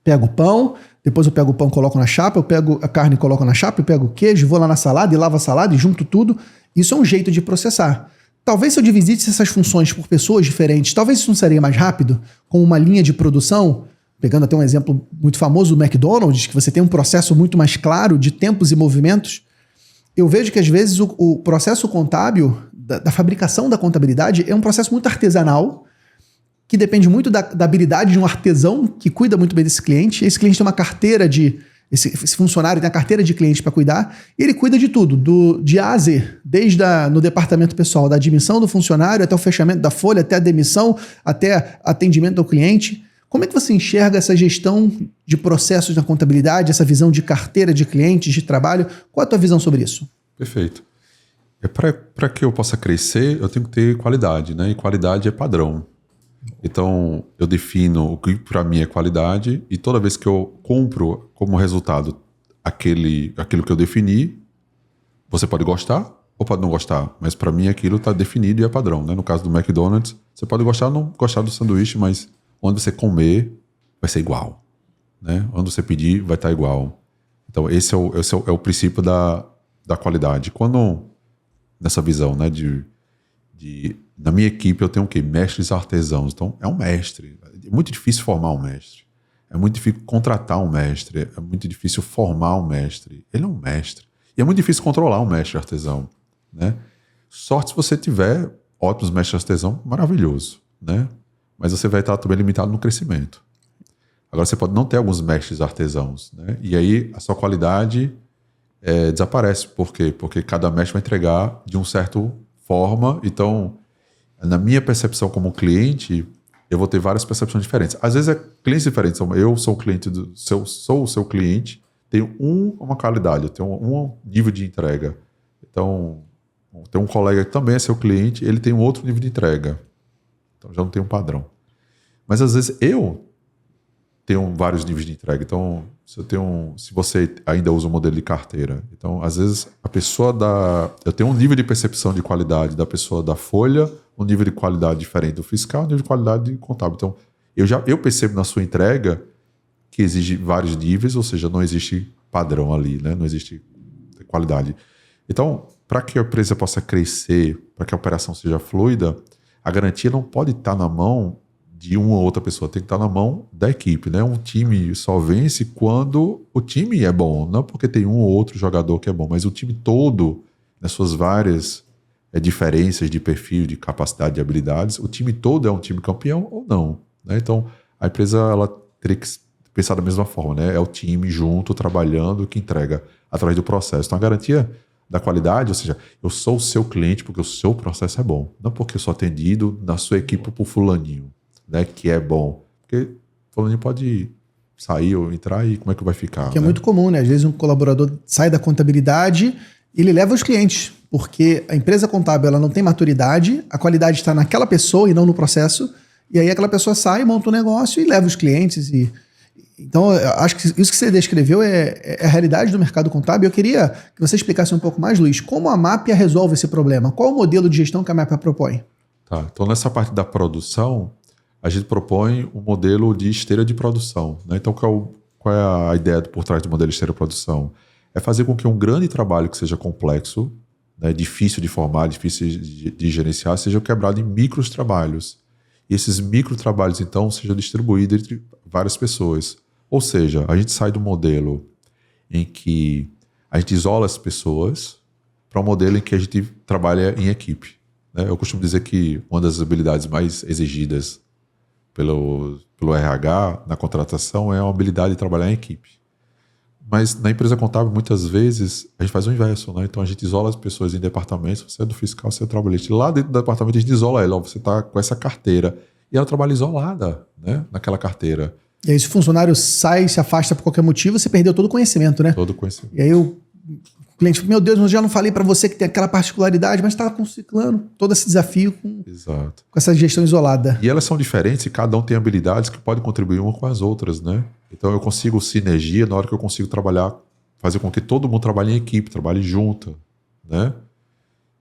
Pega o pão, depois eu pego o pão e coloco na chapa, eu pego a carne e coloco na chapa, eu pego o queijo, vou lá na salada e lavo a salada e junto tudo. Isso é um jeito de processar. Talvez se eu dividisse essas funções por pessoas diferentes, talvez isso não seria mais rápido, com uma linha de produção, pegando até um exemplo muito famoso do McDonald's, que você tem um processo muito mais claro de tempos e movimentos. Eu vejo que às vezes o processo contábil, da fabricação da contabilidade, é um processo muito artesanal, que depende muito da habilidade de um artesão que cuida muito bem desse cliente. Esse cliente tem uma carteira esse funcionário tem a carteira de cliente para cuidar, e ele cuida de tudo, de A a Z, desde no departamento pessoal, da admissão do funcionário, até o fechamento da folha, até a demissão, até atendimento ao cliente. Como é que você enxerga essa gestão de processos na contabilidade, essa visão de carteira de clientes, de trabalho? Qual é a tua visão sobre isso? Perfeito. Para que eu possa crescer, eu tenho que ter qualidade, né? E qualidade é padrão. Então, eu defino o que para mim é qualidade e toda vez que eu compro como resultado aquilo que eu defini, você pode gostar ou pode não gostar, mas para mim aquilo está definido e é padrão, né? No caso do McDonald's, você pode gostar ou não gostar do sanduíche, mas onde você comer vai ser igual, né? Onde você pedir vai estar igual. Então, esse é o princípio da qualidade. Quando, nessa visão, né, na minha equipe eu tenho o quê? Mestres artesãos. Então, é um mestre. É muito difícil formar um mestre. É muito difícil contratar um mestre. É muito difícil formar um mestre. Ele é um mestre. E é muito difícil controlar um mestre artesão, né? Sorte se você tiver ótimos mestres artesãos, maravilhoso, né? Mas você vai estar também limitado no crescimento. Agora, você pode não ter alguns mestres artesãos, né? E aí, a sua qualidade desaparece. Por quê? Porque cada mestre vai entregar de uma certa forma. Então, na minha percepção como cliente, eu vou ter várias percepções diferentes. Às vezes, clientes diferentes. Eu sou o cliente sou o seu cliente, tenho uma qualidade, eu tenho um nível de entrega. Então, tem um colega que também é seu cliente, ele tem um outro nível de entrega. Então, já não tem um padrão. Mas, às vezes, eu tenho vários níveis de entrega. Então, se você ainda usa o modelo de carteira, então, às vezes, eu tenho um nível de percepção de qualidade da pessoa da folha, um nível de qualidade diferente do fiscal, um nível de qualidade de contábil. Então, eu percebo na sua entrega que exige vários níveis, ou seja, não existe padrão ali, né? Não existe qualidade. Então, para que a empresa possa crescer, para que a operação seja fluida, a garantia não pode estar na mão de uma ou outra pessoa, tem que estar na mão da equipe, né? Um time só vence quando o time é bom, não porque tem um ou outro jogador que é bom, mas o time todo, nas suas várias diferenças de perfil, de capacidade, de habilidades, o time todo é um time campeão ou não, né? Então, a empresa ela teria que pensar da mesma forma, né? É o time junto, trabalhando, que entrega através do processo. Então, a garantia da qualidade, ou seja, eu sou o seu cliente porque o seu processo é bom, não porque eu sou atendido na sua equipe por fulaninho, né? Que é bom. Porque fulaninho pode sair ou entrar e como é que vai ficar? Que é muito comum, né? Às vezes um colaborador sai da contabilidade e ele leva os clientes, porque a empresa contábil ela não tem maturidade, a qualidade está naquela pessoa e não no processo, e aí aquela pessoa sai, monta um negócio e leva os clientes. Então, eu acho que isso que você descreveu é a realidade do mercado contábil. Eu queria que você explicasse um pouco mais, Luiz, como a Mapia resolve esse problema? Qual o modelo de gestão que a Mapia propõe? Tá, então nessa parte da produção, a gente propõe um modelo de esteira de produção, né? Então, qual é a ideia por trás do modelo de esteira de produção? É fazer com que um grande trabalho que seja complexo, né, difícil de formar, difícil de gerenciar, seja quebrado em micros trabalhos. E esses micro trabalhos, então, sejam distribuídos entre várias pessoas. Ou seja, a gente sai do modelo em que a gente isola as pessoas para um modelo em que a gente trabalha em equipe, né? Eu costumo dizer que uma das habilidades mais exigidas pelo RH na contratação é a habilidade de trabalhar em equipe. Mas na empresa contábil, muitas vezes, a gente faz o inverso, né? Então a gente isola as pessoas em departamentos, você é do fiscal, você é do trabalhista. Lá dentro do departamento a gente isola ela, você está com essa carteira. E ela trabalha isolada, né? Naquela carteira. E aí se o funcionário sai, se afasta por qualquer motivo, você perdeu todo o conhecimento, né? Todo o conhecimento. E aí o cliente, meu Deus, eu já não falei para você que tem aquela particularidade, mas estava com ciclano, todo esse desafio com essa gestão isolada. E elas são diferentes e cada um tem habilidades que podem contribuir uma com as outras, né? Então eu consigo sinergia na hora que eu consigo trabalhar, fazer com que todo mundo trabalhe em equipe, trabalhe junto, né?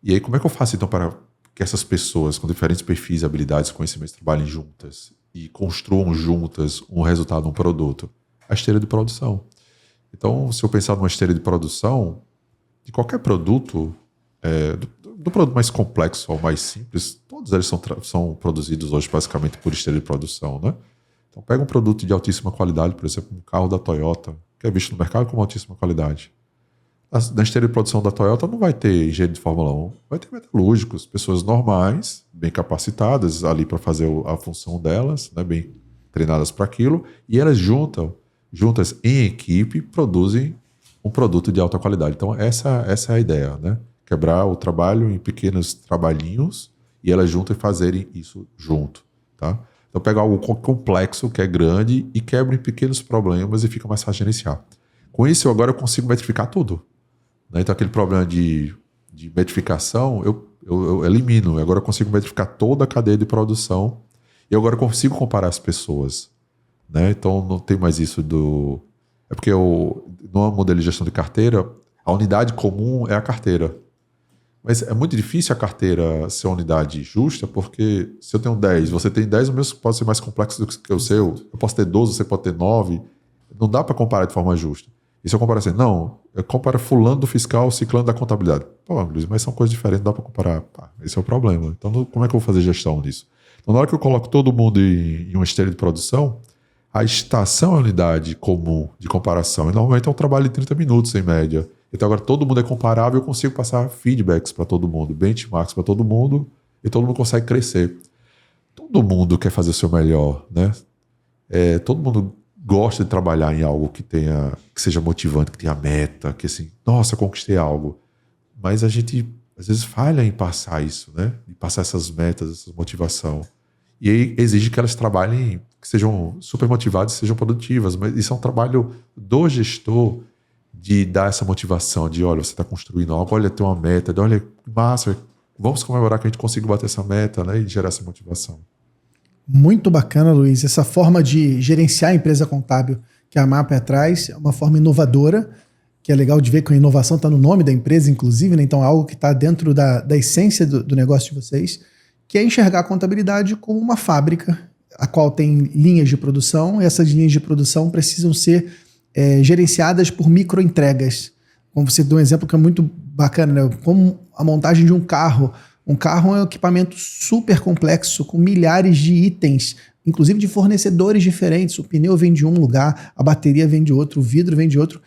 E aí como é que eu faço então para que essas pessoas com diferentes perfis, habilidades, conhecimentos trabalhem juntas e construam juntas um resultado, um produto? A esteira de produção. Então, se eu pensar numa esteira de produção, de qualquer produto, do produto mais complexo ao mais simples, todos eles são produzidos hoje basicamente por esteira de produção, né? Então, pega um produto de altíssima qualidade, por exemplo, um carro da Toyota, que é visto no mercado como altíssima qualidade. Na esteira de produção da Toyota não vai ter engenheiro de Fórmula 1, vai ter metalúrgicos, pessoas normais, bem capacitadas ali para fazer a função delas, né, bem treinadas para aquilo, e elas juntas em equipe, produzem um produto de alta qualidade. Então, essa é a ideia, né? Quebrar o trabalho em pequenos trabalhinhos e elas juntas fazerem isso junto, tá? Então, pega algo complexo, que é grande, e quebra em pequenos problemas e fica mais fácil de gerenciar. Com isso, agora eu consigo metrificar tudo, né? Então, aquele problema de metrificação, eu elimino. Agora eu consigo metrificar toda a cadeia de produção e agora eu consigo comparar as pessoas, né? Então, não tem mais isso do... É porque no modelo de gestão de carteira, a unidade comum é a carteira. Mas é muito difícil a carteira ser uma unidade justa, porque se eu tenho 10, você tem 10, o meu pode ser mais complexo do que o seu. Eu posso ter 12, você pode ter 9. Não dá para comparar de forma justa. E se eu comparar assim, não, eu comparo fulano do fiscal, ciclano da contabilidade. Pô, Luiz, mas são coisas diferentes, não dá para comparar. Pá, esse é o problema. Então, como é que eu vou fazer gestão disso? Então, na hora que eu coloco todo mundo em uma esteira de produção, a estação é a unidade comum de comparação. E normalmente é um trabalho de 30 minutos, em média. Então agora todo mundo é comparável, eu consigo passar feedbacks para todo mundo, benchmarks para todo mundo, e todo mundo consegue crescer. Todo mundo quer fazer o seu melhor, né? Todo mundo gosta de trabalhar em algo que seja motivante, que tenha meta, que assim, nossa, conquistei algo. Mas a gente às vezes falha em passar isso, né? Em passar essas metas, essa motivação. E aí exige que elas trabalhem, que sejam super motivadas, sejam produtivas. Mas isso é um trabalho do gestor de dar essa motivação, de olha, você está construindo algo, olha, tem uma meta, de, olha, massa, vamos comemorar que a gente conseguiu bater essa meta, né? E gerar essa motivação. Muito bacana, Luiz. Essa forma de gerenciar a empresa contábil que a Mapia traz é uma forma inovadora, que é legal de ver que a inovação está no nome da empresa, inclusive, né? Então é algo que está dentro da essência do negócio de vocês, que é enxergar a contabilidade como uma fábrica, a qual tem linhas de produção, e essas linhas de produção precisam ser gerenciadas por microentregas. Como você deu um exemplo que é muito bacana, né? Como a montagem de um carro. Um carro é um equipamento super complexo, com milhares de itens, inclusive de fornecedores diferentes. O pneu vem de um lugar, a bateria vem de outro, o vidro vem de outro.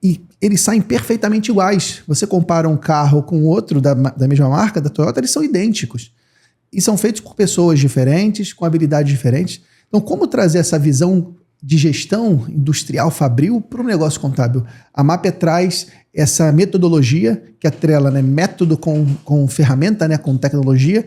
e eles saem perfeitamente iguais. Você compara um carro com outro da mesma marca, da Toyota, eles são idênticos. E são feitos por pessoas diferentes, com habilidades diferentes. Então, como trazer essa visão de gestão industrial fabril para o negócio contábil? A Mapper traz essa metodologia que atrela, né, método com ferramenta, né, com tecnologia,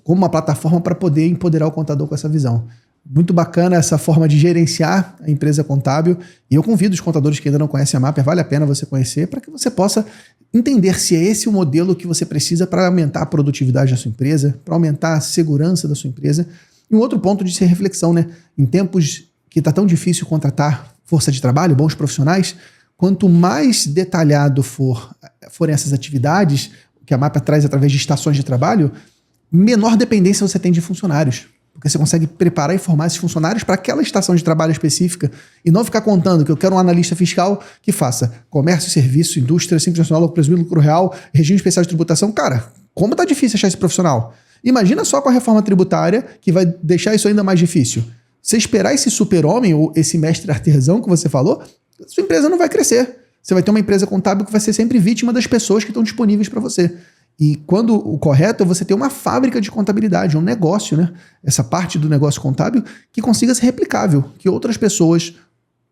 como uma plataforma para poder empoderar o contador com essa visão. Muito bacana essa forma de gerenciar a empresa contábil. E eu convido os contadores que ainda não conhecem a Mapper, vale a pena você conhecer, para que você possa entender se é esse o modelo que você precisa para aumentar a produtividade da sua empresa, para aumentar a segurança da sua empresa. E um outro ponto de ser reflexão, né? Em tempos que está tão difícil contratar força de trabalho, bons profissionais, quanto mais detalhado forem essas atividades que a Mapper traz através de estações de trabalho, menor dependência você tem de funcionários. Porque você consegue preparar e formar esses funcionários para aquela estação de trabalho específica e não ficar contando que eu quero um analista fiscal que faça comércio, serviço, indústria, simples nacional, lucro presumido, lucro real, regime especial de tributação. Cara, como tá difícil achar esse profissional? Imagina só com a reforma tributária que vai deixar isso ainda mais difícil. Você esperar esse super-homem ou esse mestre artesão que você falou, sua empresa não vai crescer. Você vai ter uma empresa contábil que vai ser sempre vítima das pessoas que estão disponíveis para você. E quando o correto é você ter uma fábrica de contabilidade, um negócio, né? Essa parte do negócio contábil que consiga ser replicável, que outras pessoas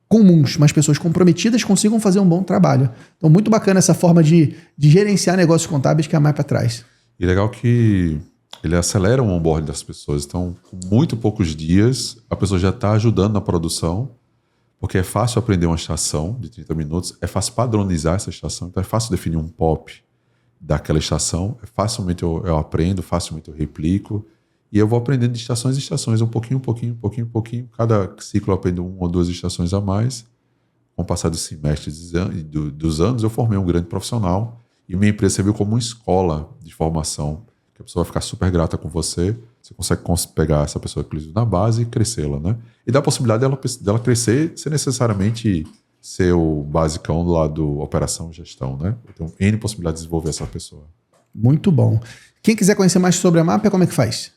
comuns, mas pessoas comprometidas consigam fazer um bom trabalho. Então, muito bacana essa forma de gerenciar negócios contábeis que a Mapper traz. E legal que ele acelera o onboard das pessoas. Então, com muito poucos dias, a pessoa já está ajudando na produção, porque é fácil aprender uma estação de 30 minutos, é fácil padronizar essa estação, então é fácil definir um POP daquela estação, facilmente eu aprendo, facilmente eu replico, e eu vou aprendendo de estações em estações, um pouquinho, cada ciclo eu aprendo 1 ou 2 estações a mais. Com o passar dos semestres dos anos, eu formei um grande profissional, e minha empresa serviu como uma escola de formação, que a pessoa vai ficar super grata com você consegue pegar essa pessoa, inclusive, na base e crescê-la, né? E dá a possibilidade dela crescer sem necessariamente ser o basicão do lado do operação e gestão, né? Então, N possibilidades de desenvolver essa pessoa. Muito bom. Quem quiser conhecer mais sobre a Mapper, como é que faz?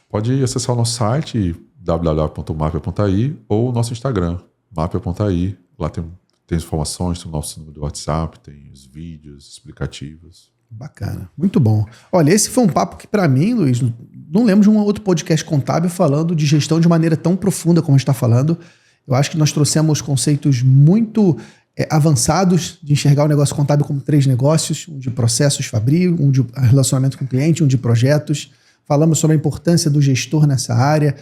Pode acessar o nosso site, www.mapper.ai, ou o nosso Instagram, mapper.ai. Lá tem informações, tem o nosso número do WhatsApp, tem os vídeos explicativos. Bacana, muito bom. Olha, esse foi um papo que, para mim, Luiz, não lembro de um outro podcast contábil falando de gestão de maneira tão profunda como a gente está falando. Eu acho que nós trouxemos conceitos muito avançados de enxergar o negócio contábil como 3 negócios, um de processos fabril, um de relacionamento com o cliente, um de projetos. Falamos sobre a importância do gestor nessa área,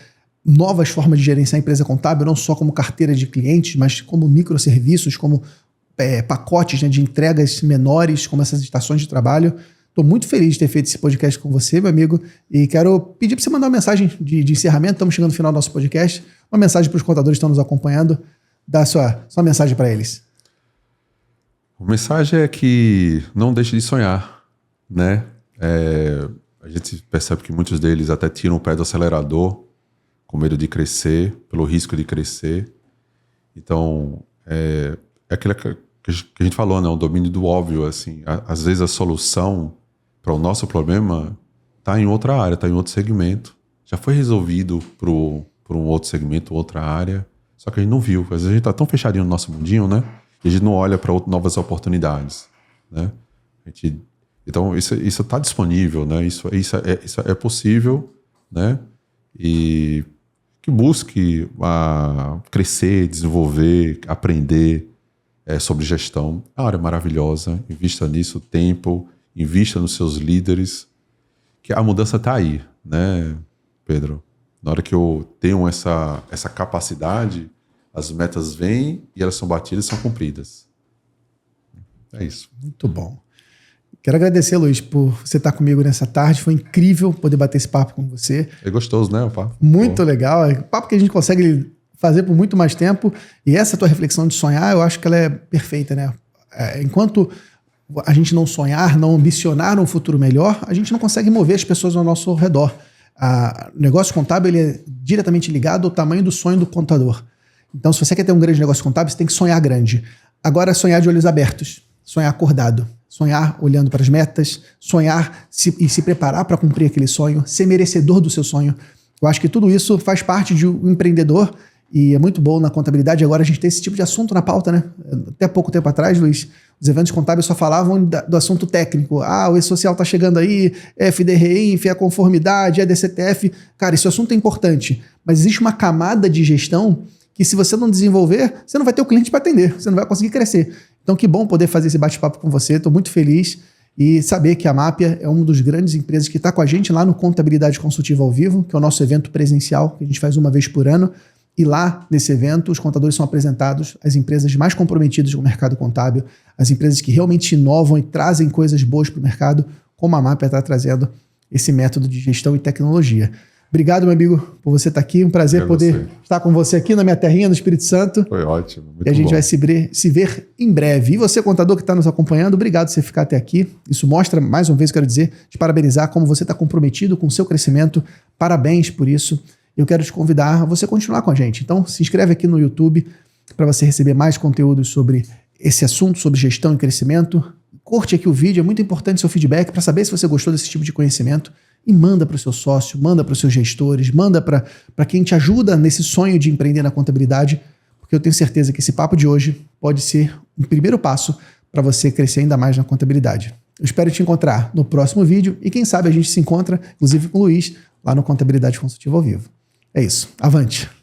novas formas de gerenciar a empresa contábil, não só como carteira de clientes, mas como microserviços, como pacotes, né, de entregas menores, como essas estações de trabalho. Estou muito feliz de ter feito esse podcast com você, meu amigo, e quero pedir para você mandar uma mensagem de encerramento. Estamos chegando no final do nosso podcast. Uma mensagem para os contadores que estão nos acompanhando. Dá sua mensagem para eles. A mensagem é que não deixe de sonhar, né? A gente percebe que muitos deles até tiram o pé do acelerador com medo de crescer, pelo risco de crescer. Então, é aquilo que a gente falou, né? O domínio do óbvio, assim. Às vezes a solução para o nosso problema está em outra área, está em outro segmento. Já foi resolvido por um outro segmento, outra área, só que a gente não viu. Às vezes a gente está tão fechadinho no nosso mundinho, né? E a gente não olha para novas oportunidades, né? Então isso está disponível, né? Isso é possível, né? E que busque crescer, desenvolver, aprender sobre gestão. É uma área maravilhosa. Invista nisso, tempo, invista nos seus líderes, que a mudança está aí, né, Pedro? Na hora que eu tenho essa capacidade, as metas vêm e elas são batidas e são cumpridas. É isso. Muito bom. Quero agradecer, Luiz, por você estar comigo nessa tarde. Foi incrível poder bater esse papo com você. É gostoso, né, o papo? Muito legal. É um papo que a gente consegue fazer por muito mais tempo. E essa tua reflexão de sonhar, eu acho que ela é perfeita, né? Enquanto a gente não sonhar, não ambicionar um futuro melhor, a gente não consegue mover as pessoas ao nosso redor. O negócio contábil ele é diretamente ligado ao tamanho do sonho do contador. Então, se você quer ter um grande negócio contábil, você tem que sonhar grande. Agora, sonhar de olhos abertos, sonhar acordado, sonhar olhando para as metas, sonhar e se preparar para cumprir aquele sonho, ser merecedor do seu sonho. Eu acho que tudo isso faz parte de um empreendedor E é muito bom na contabilidade agora a gente ter esse tipo de assunto na pauta, né? Até pouco tempo atrás, Luiz, os eventos contábeis só falavam do assunto técnico. O E-Social tá chegando aí, FDREINF, a conformidade, a DCTF. Cara, esse assunto é importante, mas existe uma camada de gestão que se você não desenvolver, você não vai ter o cliente para atender, você não vai conseguir crescer. Então que bom poder fazer esse bate-papo com você, estou muito feliz e saber que a Mapia é uma das grandes empresas que está com a gente lá no Contabilidade Consultiva ao Vivo, que é o nosso evento presencial, que a gente faz uma vez por ano. E lá, nesse evento, os contadores são apresentados às empresas mais comprometidas com o mercado contábil, as empresas que realmente inovam e trazem coisas boas para o mercado, como a Mapia está trazendo esse método de gestão e tecnologia. Obrigado, meu amigo, por você estar aqui. Um prazer poder estar com você aqui na minha terrinha, no Espírito Santo. Foi ótimo. Muito e a gente bom. vai se ver em breve. E você, contador que está nos acompanhando, obrigado por você ficar até aqui. Isso mostra, mais uma vez, quero dizer, te parabenizar como você está comprometido com o seu crescimento. Parabéns por isso. Eu quero te convidar a você continuar com a gente. Então, se inscreve aqui no YouTube para você receber mais conteúdos sobre esse assunto, sobre gestão e crescimento. Curte aqui o vídeo, é muito importante seu feedback para saber se você gostou desse tipo de conhecimento. E manda para o seu sócio, manda para os seus gestores, manda para quem te ajuda nesse sonho de empreender na contabilidade, porque eu tenho certeza que esse papo de hoje pode ser um primeiro passo para você crescer ainda mais na contabilidade. Eu espero te encontrar no próximo vídeo e quem sabe a gente se encontra, inclusive com o Luiz, lá no Contabilidade Consultiva ao Vivo. É isso. Avante!